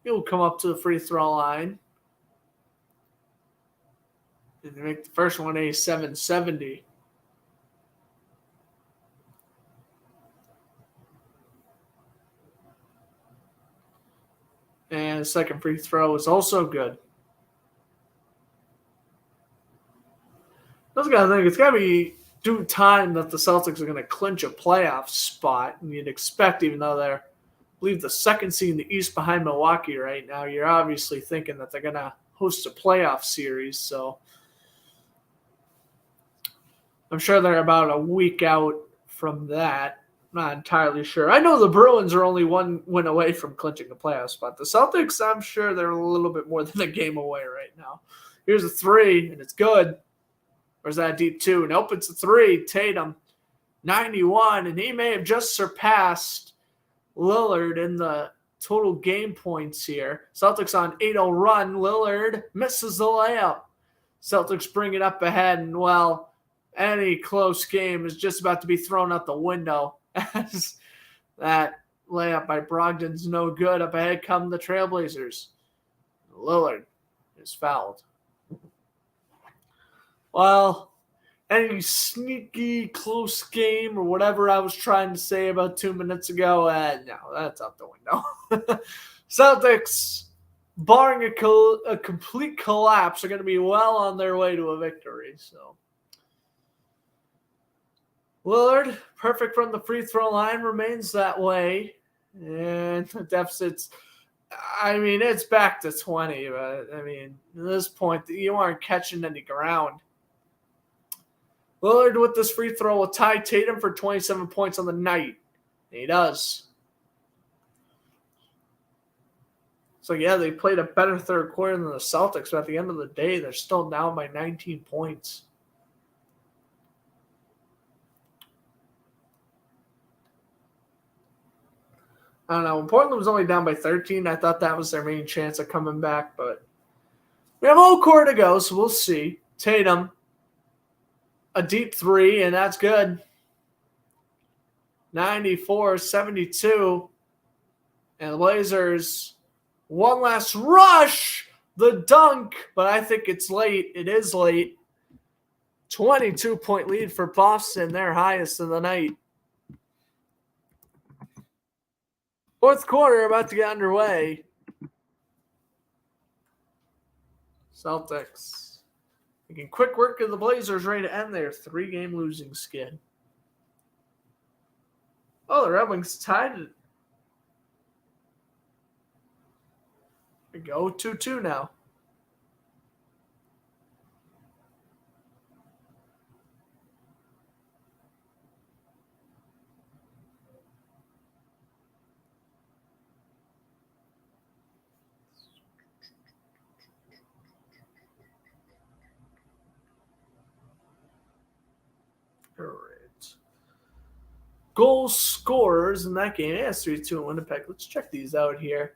he'll come up to the free throw line. And they make the first one a 770. And the second free throw is also good. I was going to think it's got to be due time that the Celtics are going to clinch a playoff spot. And you'd expect, even though they're, I believe, the second seed in the East behind Milwaukee right now, you're obviously thinking that they're going to host a playoff series. So I'm sure they're about a week out from that. I'm not entirely sure. I know the Bruins are only one win away from clinching the playoff spot. The Celtics, I'm sure they're a little bit more than a game away right now. Here's a three, and it's good. Or is that a deep two? Nope, it's a three. Tatum, 91, and he may have just surpassed Lillard in the total game points here. Celtics on 8-0 run. Lillard misses the layup. Celtics bring it up ahead, and, well, any close game is just about to be thrown out the window as that layup by Brogdon's no good. Up ahead come the Trailblazers. Lillard is fouled. Well, any sneaky close game or whatever I was trying to say about 2 minutes ago, no, that's out the window. Celtics, barring a complete collapse, are going to be well on their way to a victory. So Lillard, perfect from the free throw line, remains that way. And the deficit's, it's back to 20. But, at this point, you aren't catching any ground. Lillard with this free throw will tie Tatum for 27 points on the night. And he does. So, yeah, they played a better third quarter than the Celtics, but at the end of the day, they're still down by 19 points. I don't know. When Portland was only down by 13, I thought that was their main chance of coming back, but we have a whole quarter to go, so we'll see. Tatum, a deep three, and that's good. 94-72. And the Blazers, one last rush, the dunk, but I think it's late. It is late. 22-point lead for Boston, their highest of the night. Fourth quarter about to get underway. Celtics making quick work of the Blazers, ready to end their 3-game losing skid. Oh, the Red Wings tied it. We go 2-2 now. All right. Goal scorers in that game. Yeah, it's 3-2 in Winnipeg. Let's check these out here.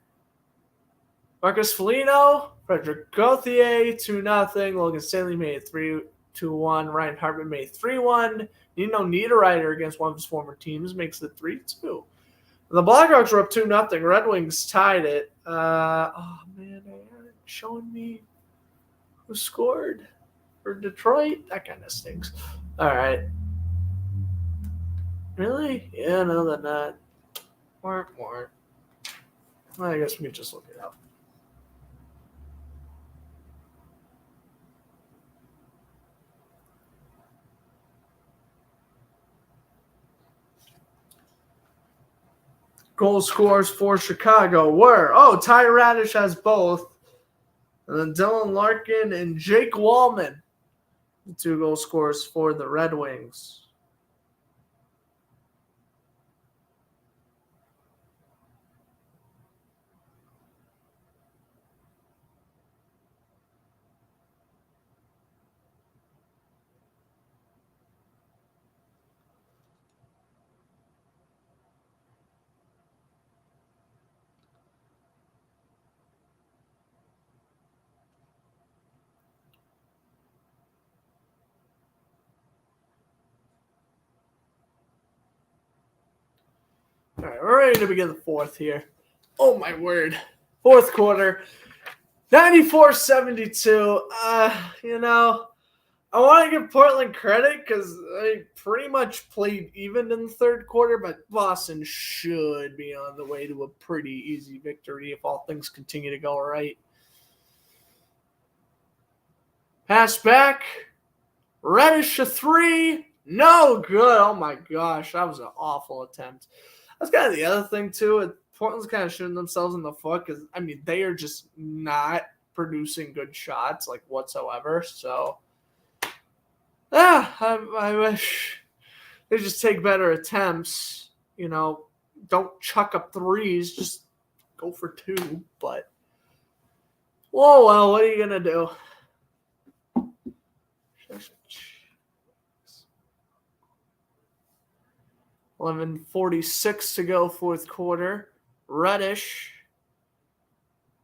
Marcus Foligno, Frederick Gauthier, 2-0. Logan Stanley made it 3-1. Ryan Hartman made 3-1. Nino Niederreiter against one of his former teams makes it 3-2. The Blackhawks were up 2-0. Red Wings tied it. They aren't showing me who scored for Detroit. That kind of stinks. All right. Really? Yeah, no, they're not. Well, I guess we can just look it up. Goal scorers for Chicago were, Ty Radish has both. And then Dylan Larkin and Jake Wallman, the 2 goal scorers for the Red Wings. right, we're ready to begin the fourth here. Oh, my word. Fourth quarter, 94-72. I want to give Portland credit because they pretty much played even in the third quarter, but Boston should be on the way to a pretty easy victory if all things continue to go right. Pass back. Reddish a three. No good. Oh, my gosh. That was an awful attempt. That's kind of the other thing, too. Portland's kind of shooting themselves in the foot because, they are just not producing good shots, whatsoever. So, I wish they just take better attempts. Don't chuck up threes. Just go for two. But, whoa, well, what are you going to do? 11:46 to go, fourth quarter. Reddish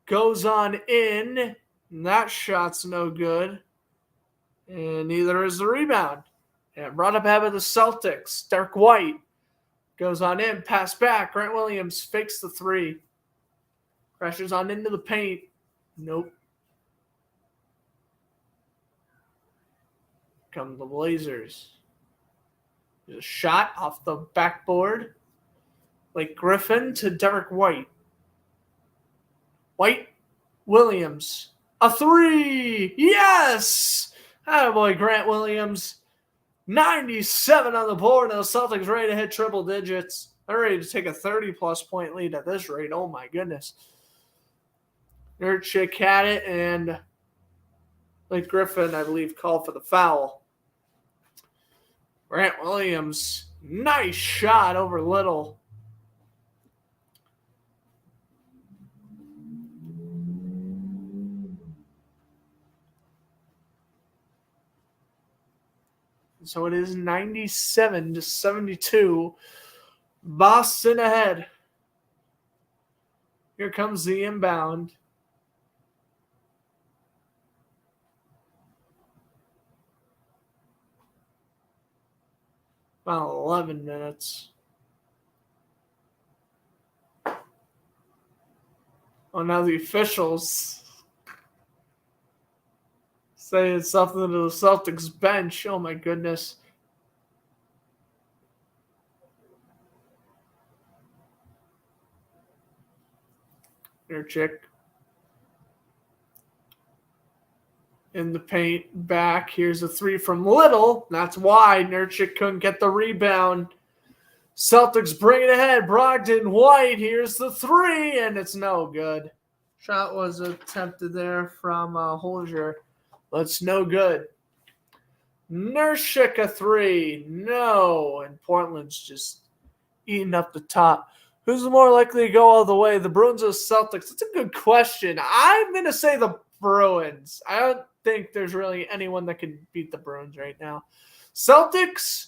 goes on in. And that shot's no good. And neither is the rebound. And brought up ahead of the Celtics. Derek White goes on in. Pass back. Grant Williams fakes the three. Crashes on into the paint. Nope. Come the Blazers. There's a shot off the backboard. Griffin to Derek White. White, Williams. A three! Yes! Attaboy, Grant Williams. 97 on the board, and the Celtics ready to hit triple digits. They're ready to take a 30-plus point lead at this rate. Oh, my goodness. Nurkic had it, and Griffin, I believe, called for the foul. Grant Williams, nice shot over Little. So it is 97-72. Boston ahead. Here comes the inbound. About 11 minutes. Oh, now the officials saying something to the Celtics bench. Oh, my goodness. Nurkic. In the paint, back. Here's a three from Little. That's why Nurkic couldn't get the rebound. Celtics bring it ahead. Brogdon, White. Here's the three, and it's no good. Shot was attempted there from Holger. That's no good. Nurkic a three. No. And Portland's just eating up the top. Who's more likely to go all the way? The Bruins or the Celtics? That's a good question. I'm going to say the Bruins. I don't think there's really anyone that can beat the Bruins right now. Celtics,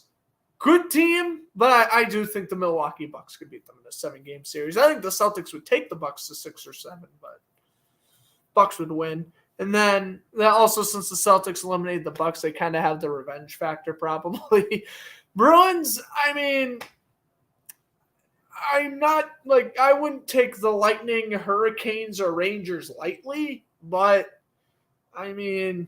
good team, but I do think the Milwaukee Bucks could beat them in a 7-game series. I think the Celtics would take the Bucks to 6 or 7, but Bucks would win. And then also, since the Celtics eliminated the Bucks, they kind of have the revenge factor probably. Bruins, I'm not I wouldn't take the Lightning, Hurricanes, or Rangers lightly, but they're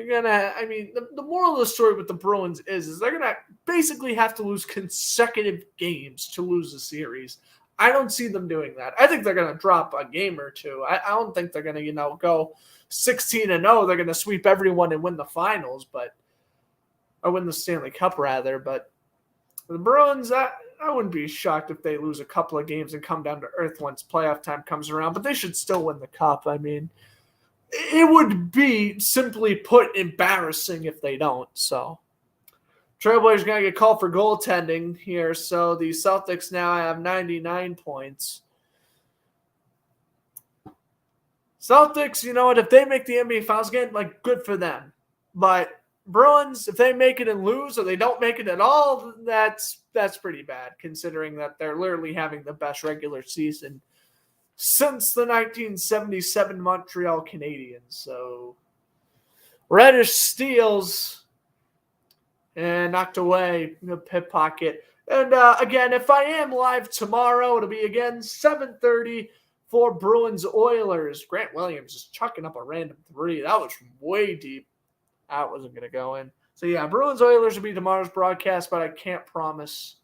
gonna. The moral of the story with the Bruins is they're gonna basically have to lose consecutive games to lose the series. I don't see them doing that. I think they're gonna drop a game or two. I don't think they're gonna go 16-0. They're gonna sweep everyone and win the finals, or win the Stanley Cup rather. But the Bruins, I wouldn't be shocked if they lose a couple of games and come down to earth once playoff time comes around. But they should still win the Cup. It would be, simply put, embarrassing if they don't. So, Trailblazers going to get called for goaltending here. So, the Celtics now have 99 points. Celtics, you know what? If they make the NBA Finals again, good for them. But Bruins, if they make it and lose or they don't make it at all, that's pretty bad, considering that they're literally having the best regular season since the 1977 Montreal Canadiens. So, Reddish steals and knocked away in the pit pocket. And again, if I am live tomorrow, it'll be again 7:30 for Bruins Oilers. Grant Williams just chucking up a random three. That was from way deep. That wasn't going to go in. So yeah, Bruins Oilers will be tomorrow's broadcast, but I can't promise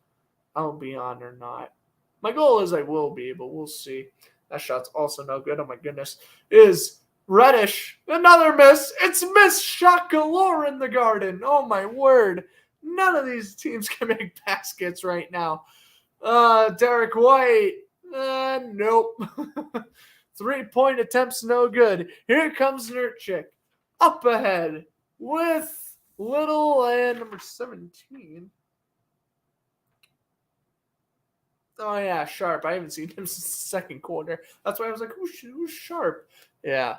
I'll be on or not. My goal is I will be, but we'll see. That shot's also no good. Oh my goodness. Is Reddish. Another miss. It's missed shot galore in the Garden. Oh my word. None of these teams can make baskets right now. Derek White. Nope. 3-point attempts no good. Here comes Nurkic. Up ahead with Little and number 17. Oh, yeah, Sharp. I haven't seen him since the second quarter. That's why I was like, who's Sharp? Yeah.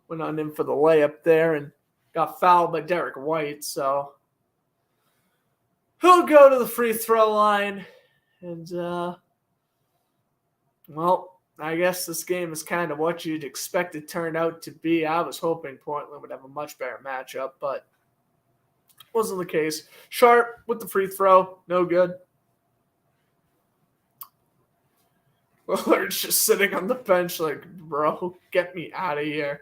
Went on in for the layup there and got fouled by Derek White. So he'll go to the free throw line. And, well, I guess this game is kind of what you'd expect it turned out to be. I was hoping Portland would have a much better matchup, but wasn't the case. Sharp with the free throw. No good. Lillard's just sitting on the bench like, bro, get me out of here.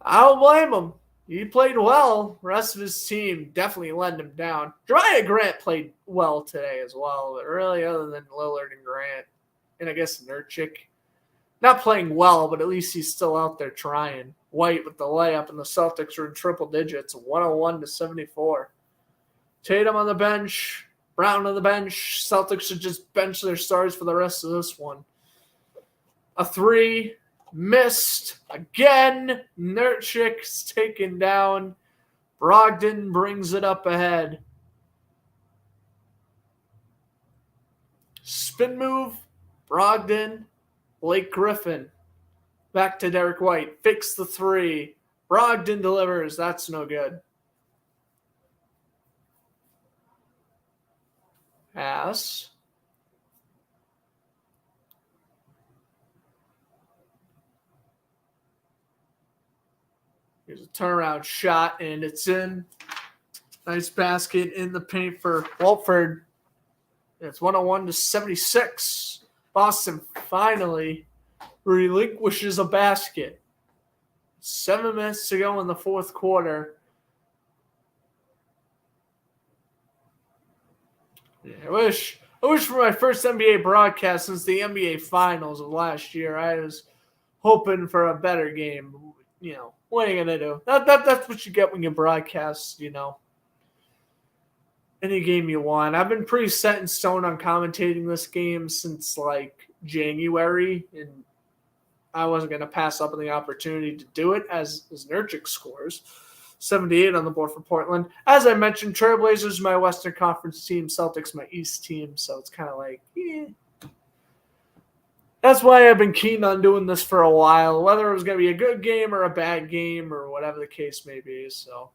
I don't blame him. He played well. The rest of his team definitely let him down. Jeriah Grant played well today as well, but really other than Lillard and Grant, and I guess Nurkic, not playing well, but at least he's still out there trying. White with the layup, and the Celtics are in triple digits, 101-74. Tatum on the bench, Brown on the bench. Celtics should just bench their stars for the rest of this one. A three, missed again. Nurkic's taken down. Brogdon brings it up ahead. Spin move, Brogdon, Blake Griffin. Back to Derek White. Fakes the three. Brogdon delivers. That's no good. Pass. Here's a turnaround shot, and it's in. Nice basket in the paint for Walford. It's 101-76. Boston finally relinquishes a basket. 7 minutes to go in the fourth quarter. Yeah, I wish for my first NBA broadcast since the NBA Finals of last year, I was hoping for a better game. You know, what are you gonna do? That's what you get when you broadcast. You know, any game you want. I've been pretty set in stone on commentating this game since like January, and I wasn't gonna pass up on the opportunity to do it as Nurkic scores. 78 on the board for Portland. As I mentioned, Trailblazers my Western Conference team, Celtics my East team, so it's kind of like, That's why I've been keen on doing this for a while, whether it was going to be a good game or a bad game or whatever the case may be. So,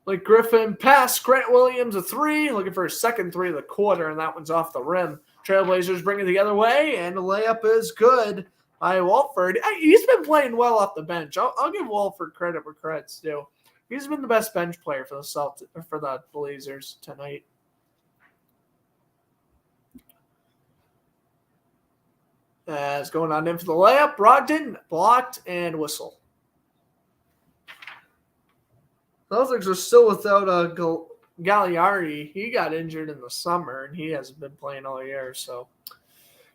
like Griffin, pass, Grant Williams a three, looking for a second three of the quarter, and that one's off the rim. Trailblazers bring it the other way, and the layup is good by Walford. He's been playing well off the bench. I'll give Walford credit where credit's due. He's been the best bench player for the Blazers tonight. As going on in for the layup, Brogdon blocked and whistle. Celtics are still without Galliari. He got injured in the summer, and he hasn't been playing all year, so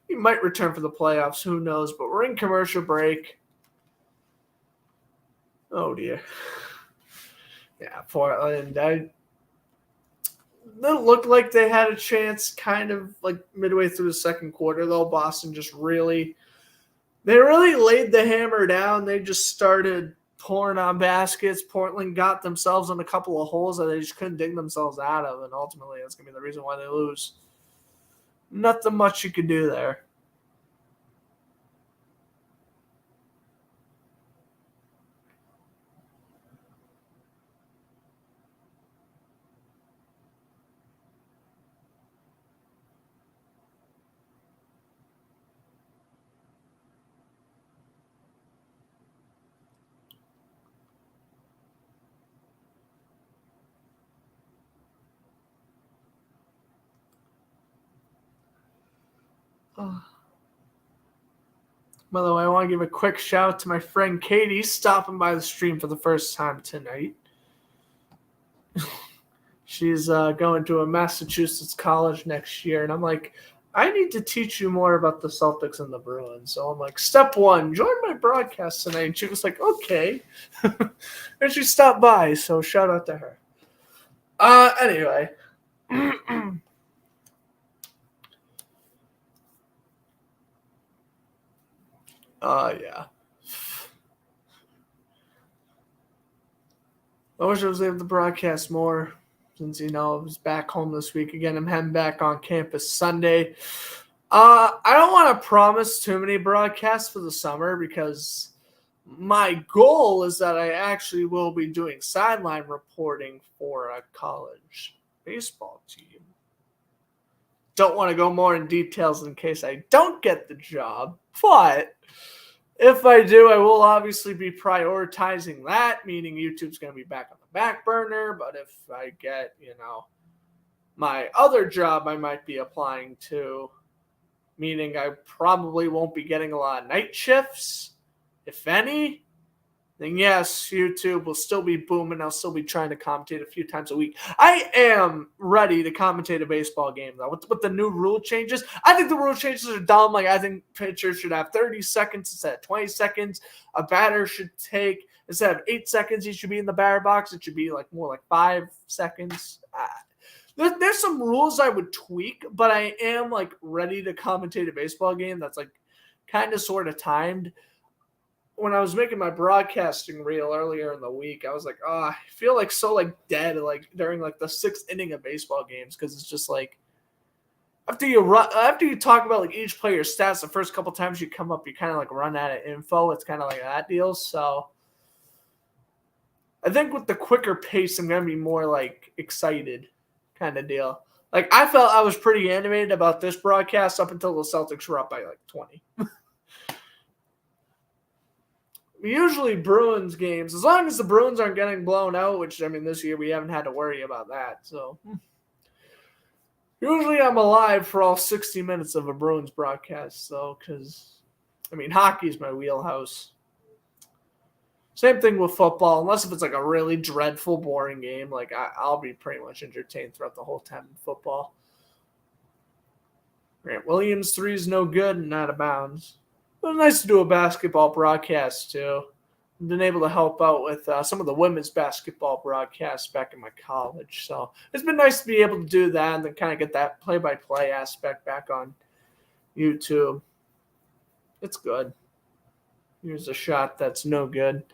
he might return for the playoffs. Who knows? But we're in commercial break. Oh, dear. Yeah, Portland. It looked like they had a chance kind of like midway through the second quarter, though. Boston just really laid the hammer down. They just started pouring on baskets. Portland got themselves in a couple of holes that they just couldn't dig themselves out of, and ultimately that's going to be the reason why they lose. Nothing much you can do there. By the way, I want to give a quick shout out to my friend Katie stopping by the stream for the first time tonight. She's going to a Massachusetts college next year, and I'm like, I need to teach you more about the Celtics and the Bruins. So I'm like, step one, join my broadcast tonight. And she was like, okay. And she stopped by, so shout out to her. Anyway. Yeah. I wish I was able to broadcast more since, I was back home this week. Again, I'm heading back on campus Sunday. I don't want to promise too many broadcasts for the summer because my goal is that I actually will be doing sideline reporting for a college baseball team. Don't want to go more in details in case I don't get the job, but if I do, I will obviously be prioritizing that, meaning YouTube's going to be back on the back burner. But if I get, my other job I might be applying to, meaning I probably won't be getting a lot of night shifts, if any, then yes, YouTube will still be booming. I'll still be trying to commentate a few times a week. I am ready to commentate a baseball game, though. With the new rule changes, I think the rule changes are dumb. Like, I think pitchers should have 30 seconds instead of 20 seconds. A batter should take, instead of 8 seconds, he should be in the batter box. It should be more like 5 seconds. There's some rules I would tweak, but I am ready to commentate a baseball game that's kind of sort of timed. When I was making my broadcasting reel earlier in the week, I was like, I feel so dead during the sixth inning of baseball games, because it's just after you talk about each player's stats, the first couple times you come up, you kind of run out of info. It's kind of like that deal. So I think with the quicker pace, I'm gonna be more excited kind of deal. I felt I was pretty animated about this broadcast up until the Celtics were up by 20. Usually Bruins games, as long as the Bruins aren't getting blown out, which, this year we haven't had to worry about that. So usually I'm alive for all 60 minutes of a Bruins broadcast. So, because, hockey's my wheelhouse. Same thing with football, unless if it's a really dreadful, boring game. I'll be pretty much entertained throughout the whole time in football. Grant Williams' 3 is no good and out of bounds. It was nice to do a basketball broadcast, too. I've been able to help out with some of the women's basketball broadcasts back in my college. So it's been nice to be able to do that and then kind of get that play-by-play aspect back on YouTube. It's good. Here's a shot that's no good.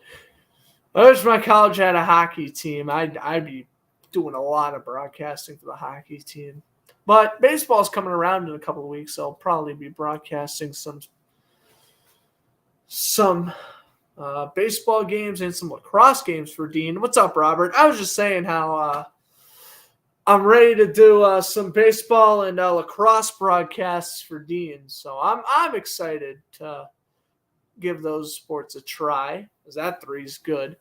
I wish my college had a hockey team. I'd be doing a lot of broadcasting for the hockey team. But baseball's coming around in a couple of weeks, so I'll probably be broadcasting some baseball games and some lacrosse games for Dean. What's up, Robert? I was just saying how I'm ready to do some baseball and lacrosse broadcasts for Dean. So I'm excited to give those sports a try, because that 3's good.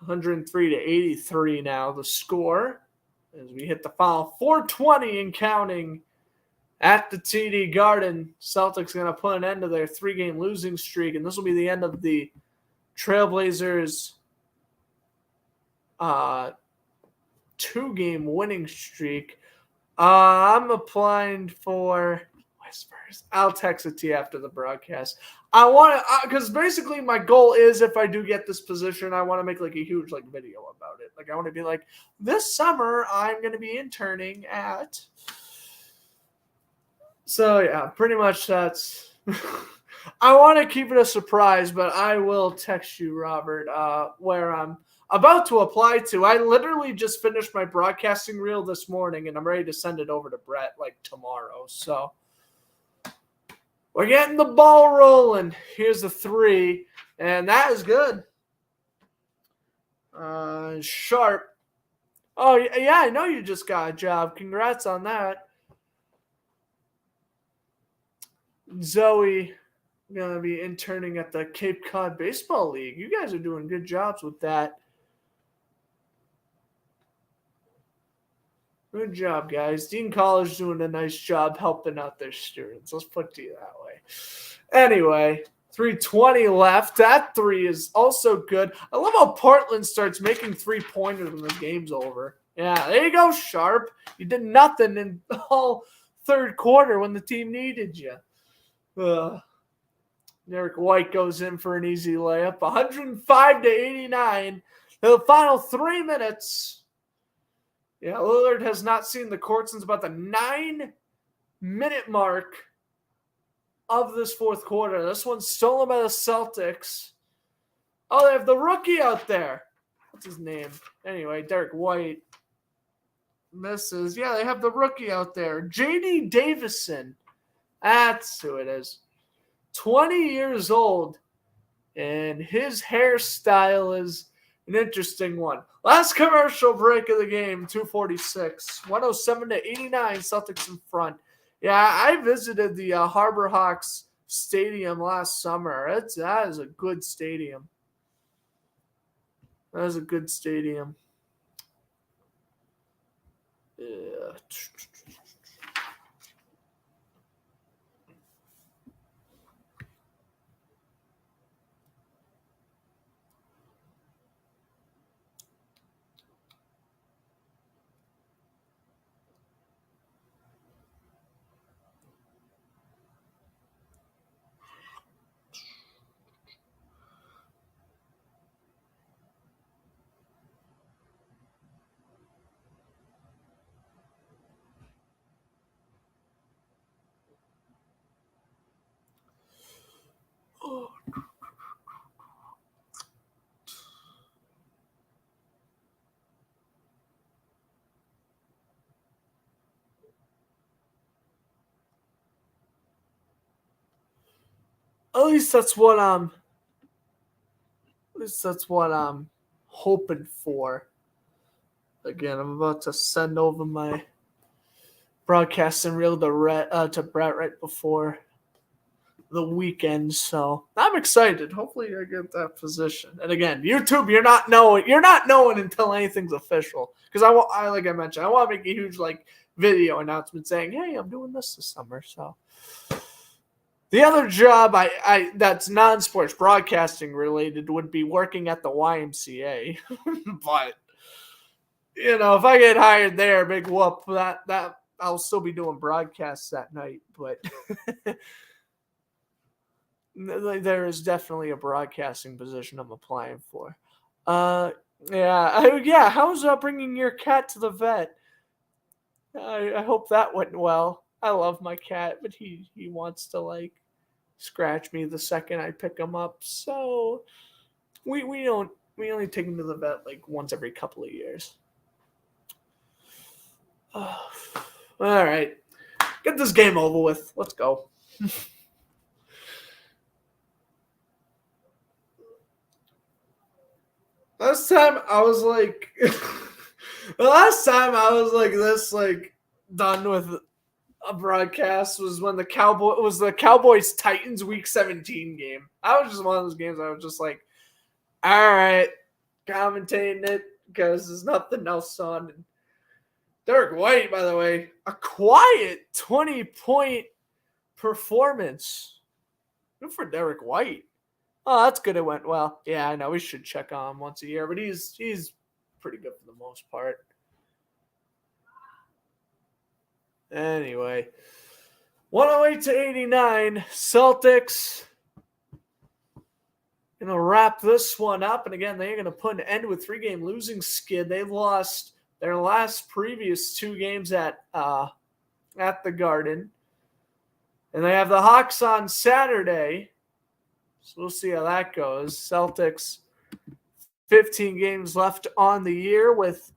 103-83 now, the score, as we hit the final 420 and counting at the TD Garden. Celtics going to put an end to their 3-game losing streak, and this will be the end of the Trailblazers' 2-game winning streak. I'm applying for Whispers. I'll text it to you after the broadcast. I want to, because basically my goal is, if I do get this position, I want to make a huge video about it. I want to be this summer I'm going to be interning at. So yeah, pretty much that's. I want to keep it a surprise, but I will text you, Robert, where I'm about to apply to. I literally just finished my broadcasting reel this morning, and I'm ready to send it over to Brett tomorrow. So we're getting the ball rolling. Here's the 3, and that is good. Sharp. Oh, yeah, I know you just got a job. Congrats on that. Zoe going to be interning at the Cape Cod Baseball League. You guys are doing good jobs with that. Good job, guys. Dean College doing a nice job helping out their students. Let's put it to you that way. Anyway, 3:20 left. That three is also good. I love how Portland starts making three-pointers when the game's over. Yeah, there you go, Sharp. You did nothing in all third quarter when the team needed you. Derek White goes in for an easy layup. 105-89. The final 3 minutes. Yeah, Lillard has not seen the court since about the 9-minute mark of this fourth quarter. This one's stolen by the Celtics. Oh, they have the rookie out there. What's his name? Anyway, Derek White misses. Yeah, they have the rookie out there. J.D. Davison. That's who it is. 20 years old. And his hairstyle is an interesting one. Last commercial break of the game, 2:46. 107-89, Celtics in front. Yeah, I visited the Harbor Hawks Stadium last summer. That is a good stadium. That is a good stadium. Yeah. At least that's what I'm hoping for. Again, I'm about to send over my broadcasting reel to Brett right before the weekend, so I'm excited. Hopefully, I get that position. And again, YouTube, you're not knowing until anything's official. Because like I mentioned, I want to make a huge video announcement saying, "Hey, I'm doing this summer." So the other job I that's non-sports broadcasting related would be working at the YMCA, but if I get hired there, big whoop. That I'll still be doing broadcasts that night, but. There is definitely a broadcasting position I'm applying for. Yeah. How's bringing your cat to the vet? I hope that went well. I love my cat, but he wants to scratch me the second I pick him up. So we only take him to the vet once every couple of years. All right, get this game over with. Let's go. Last time I was this done with a broadcast was when the Cowboys Titans Week 17 game. I was just one of those games I was just all right, commentating it because there's nothing else on. And Derek White, by the way, a quiet 20-point performance. Good for Derek White. Oh, that's good. It went well. Yeah, I know. We should check on him once a year, but he's pretty good for the most part. Anyway, 108-89, Celtics gonna wrap this one up, and again, they're gonna put an end with 3-game losing skid. They lost their last previous 2 games at the Garden, and they have the Hawks on Saturday. So we'll see how that goes. Celtics, 15 games left on the year, with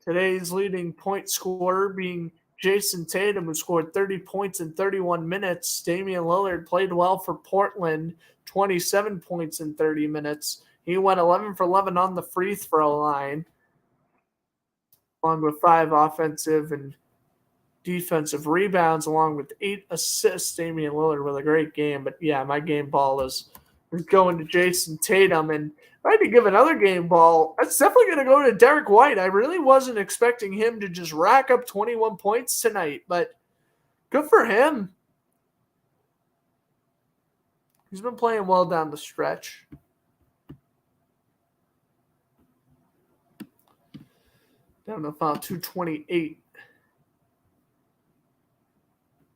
today's leading point scorer being Jason Tatum, who scored 30 points in 31 minutes. Damian Lillard played well for Portland, 27 points in 30 minutes. He went 11 for 11 on the free throw line, along with 5 offensive and defensive rebounds, along with 8 assists. Damian Lillard with a great game. But yeah, my game ball is is going to Jason Tatum. And if I had to give another game ball, it's definitely going to go to Derek White. I really wasn't expecting him to just rack up 21 points tonight, but good for him. He's been playing well down the stretch. Down to foul 228.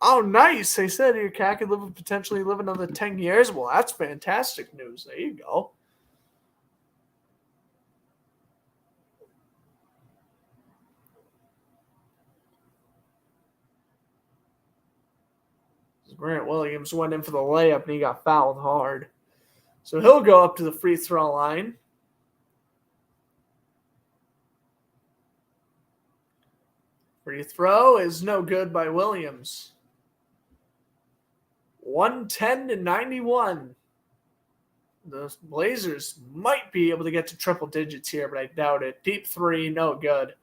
Oh, nice. They said your cat could potentially live another 10 years. Well, that's fantastic news. There you go. Grant Williams went in for the layup and he got fouled hard. So he'll go up to the free throw line. Free throw is no good by Williams. 110-91. The Blazers might be able to get to triple digits here, but I doubt it. Deep three, no good.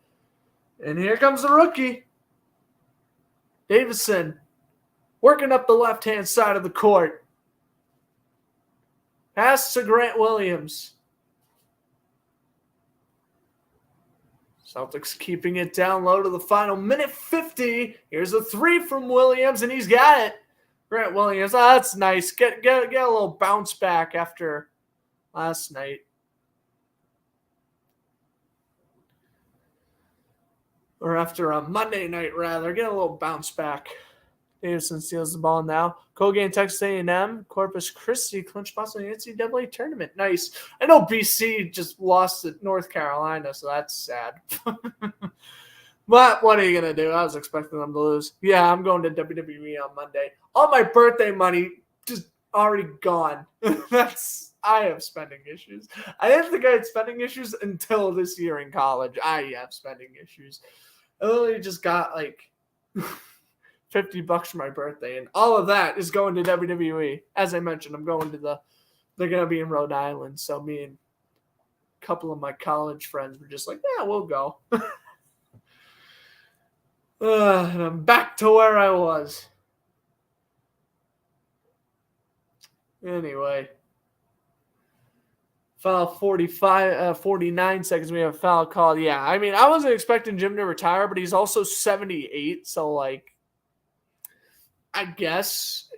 And here comes the rookie. Davison working up the left-hand side of the court. Pass to Grant Williams. Celtics keeping it down low to the final minute 50. Here's a three from Williams, and he's got it. Grant Williams, that's nice. Get a little bounce back after last night. Or after a Monday night, rather. Get a little bounce back. Davison steals the ball now. Colgate, Texas A&M, Corpus Christi clinched spots in the NCAA tournament. Nice. I know BC just lost at North Carolina, so that's sad. But what are you going to do? I was expecting them to lose. Yeah, I'm going to WWE on Monday. All my birthday money just already gone. I have spending issues. I didn't think I had spending issues until this year in college. I have spending issues. I literally just got like $50 for my birthday, and all of that is going to WWE. As I mentioned, I'm going to they're going to be in Rhode Island, so me and a couple of my college friends were just like, yeah, we'll go. And I'm back to where I was. Anyway. Foul 49 seconds. We have a foul called. Yeah, I mean, I wasn't expecting Jim to retire, but he's also 78. So, like, I guess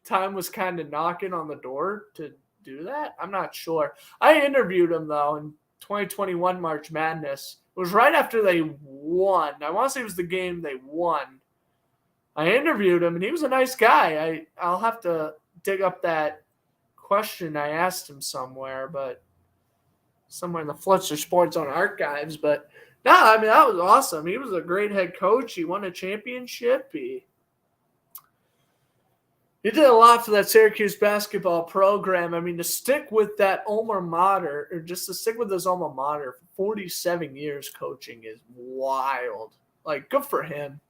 time was kind of knocking on the door to do that. I'm not sure. I interviewed him, though, in 2021 March Madness. It was right after they won. I want to say it was the game they won. I interviewed him, and he was a nice guy. I'll have to dig up that question I asked him somewhere in the Fletcher Sports on archives. But no, I mean, that was awesome. He was a great head coach. He won a championship. He did a lot for that Syracuse basketball program. I mean, to stick with that alma mater, or just to stick with this alma mater for 47 years coaching is wild. Like, good for him.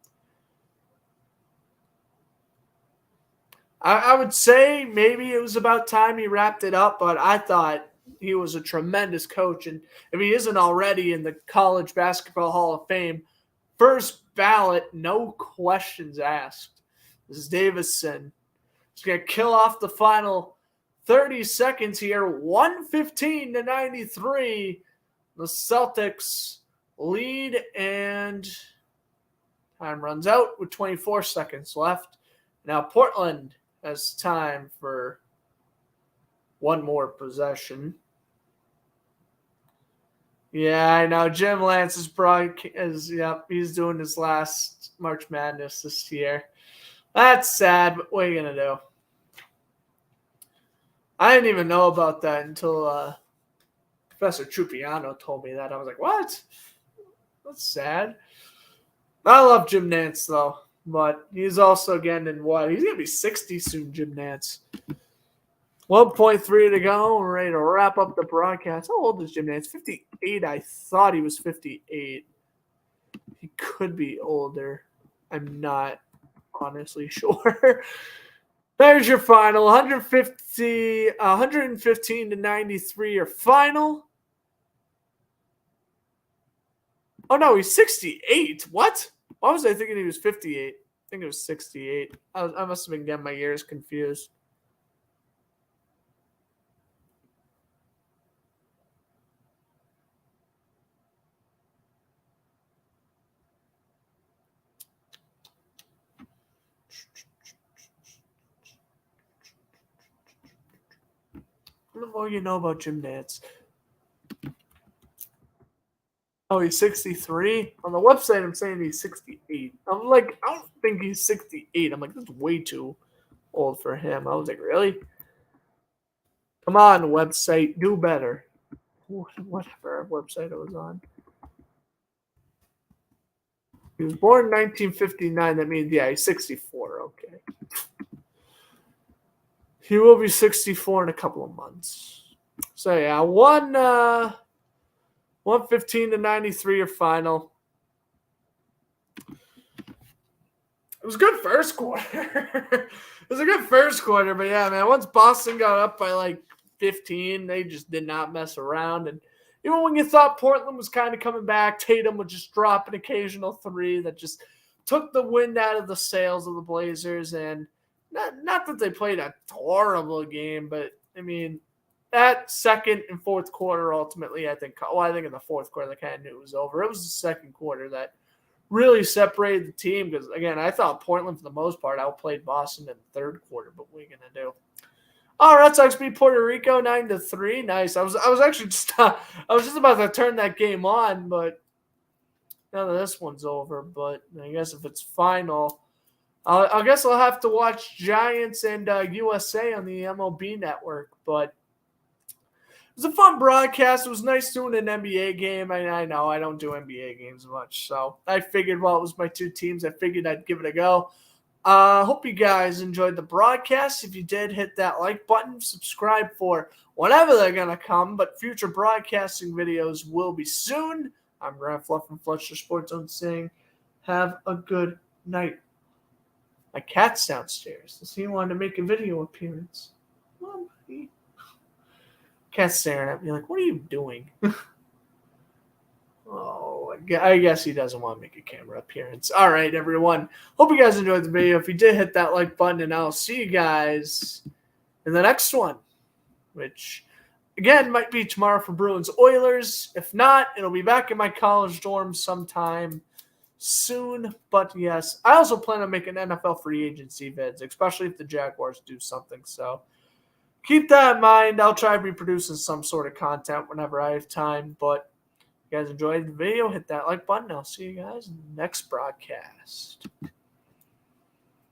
I would say maybe it was about time he wrapped it up, but I thought he was a tremendous coach. And if he isn't already in the College Basketball Hall of Fame, first ballot, no questions asked. This is Davison. He's going to kill off the final 30 seconds here. 115-93. The Celtics lead, and time runs out with 24 seconds left. Now Portland has time for one more possession. Yeah, I know. Jim Lance is he's doing his last March Madness this year. That's sad, but what are you going to do? I didn't even know about that until Professor Trupiano told me that. I was like, what? That's sad. I love Jim Nance, though. But he's also getting in what? He's going to be 60 soon, Jim Nance. 1.3 to go. We're ready to wrap up the broadcast. How old is Jim Nance? 58. I thought he was 58. He could be older. I'm not honestly sure. There's your final. 115-93, your final. Oh, no, he's 68. What? Why was I thinking he was 58? I think it was 68. I must have been getting my years confused. What the more you know about Jim Nance? Oh, he's 63? On the website, I'm saying he's 68. I'm like, I don't think he's 68. I'm like, that's way too old for him. I was like, really? Come on, website, do better. Whatever website it was on. He was born in 1959. That means, yeah, he's 64. Okay. He will be 64 in a couple of months. So, yeah, 115 to 93 your final. It was a good first quarter. It was a good first quarter, but yeah, man, once Boston got up by like 15, they just did not mess around. And even when you thought Portland was kind of coming back, Tatum would just drop an occasional three that just took the wind out of the sails of the Blazers. And not that they played a horrible game, but I mean, that second and fourth quarter ultimately, I think in the fourth quarter, they kind of knew it was over. It was the second quarter that really separated the team because, again, I thought Portland, for the most part, outplayed Boston in the third quarter, but what are you going to do? Oh, Red Sox beat Puerto Rico 9-3. Nice. I was actually just I was just about to turn that game on, but now that this one's over. But I guess if it's final, I guess I'll have to watch Giants and USA on the MLB network. But it was a fun broadcast. It was nice doing an NBA game. I know I don't do NBA games much, so I figured while it was my two teams, I figured I'd give it a go. Hope you guys enjoyed the broadcast. If you did, hit that like button, subscribe for whenever they're going to come, but future broadcasting videos will be soon. I'm Grant Fluff from Fletcher Sports Zone saying, have a good night. My cat's downstairs. Does he want to make a video appearance? Come on, buddy. Cat's staring at me like, what are you doing? Oh, I guess he doesn't want to make a camera appearance. All right, everyone. Hope you guys enjoyed the video. If you did, hit that like button, and I'll see you guys in the next one, which, again, might be tomorrow for Bruins Oilers. If not, it'll be back in my college dorm sometime soon. But, yes, I also plan on making NFL free agency vids, especially if the Jaguars do something. So keep that in mind. I'll try reproducing some sort of content whenever I have time, but if you guys enjoyed the video, hit that like button. I'll see you guys in the next broadcast.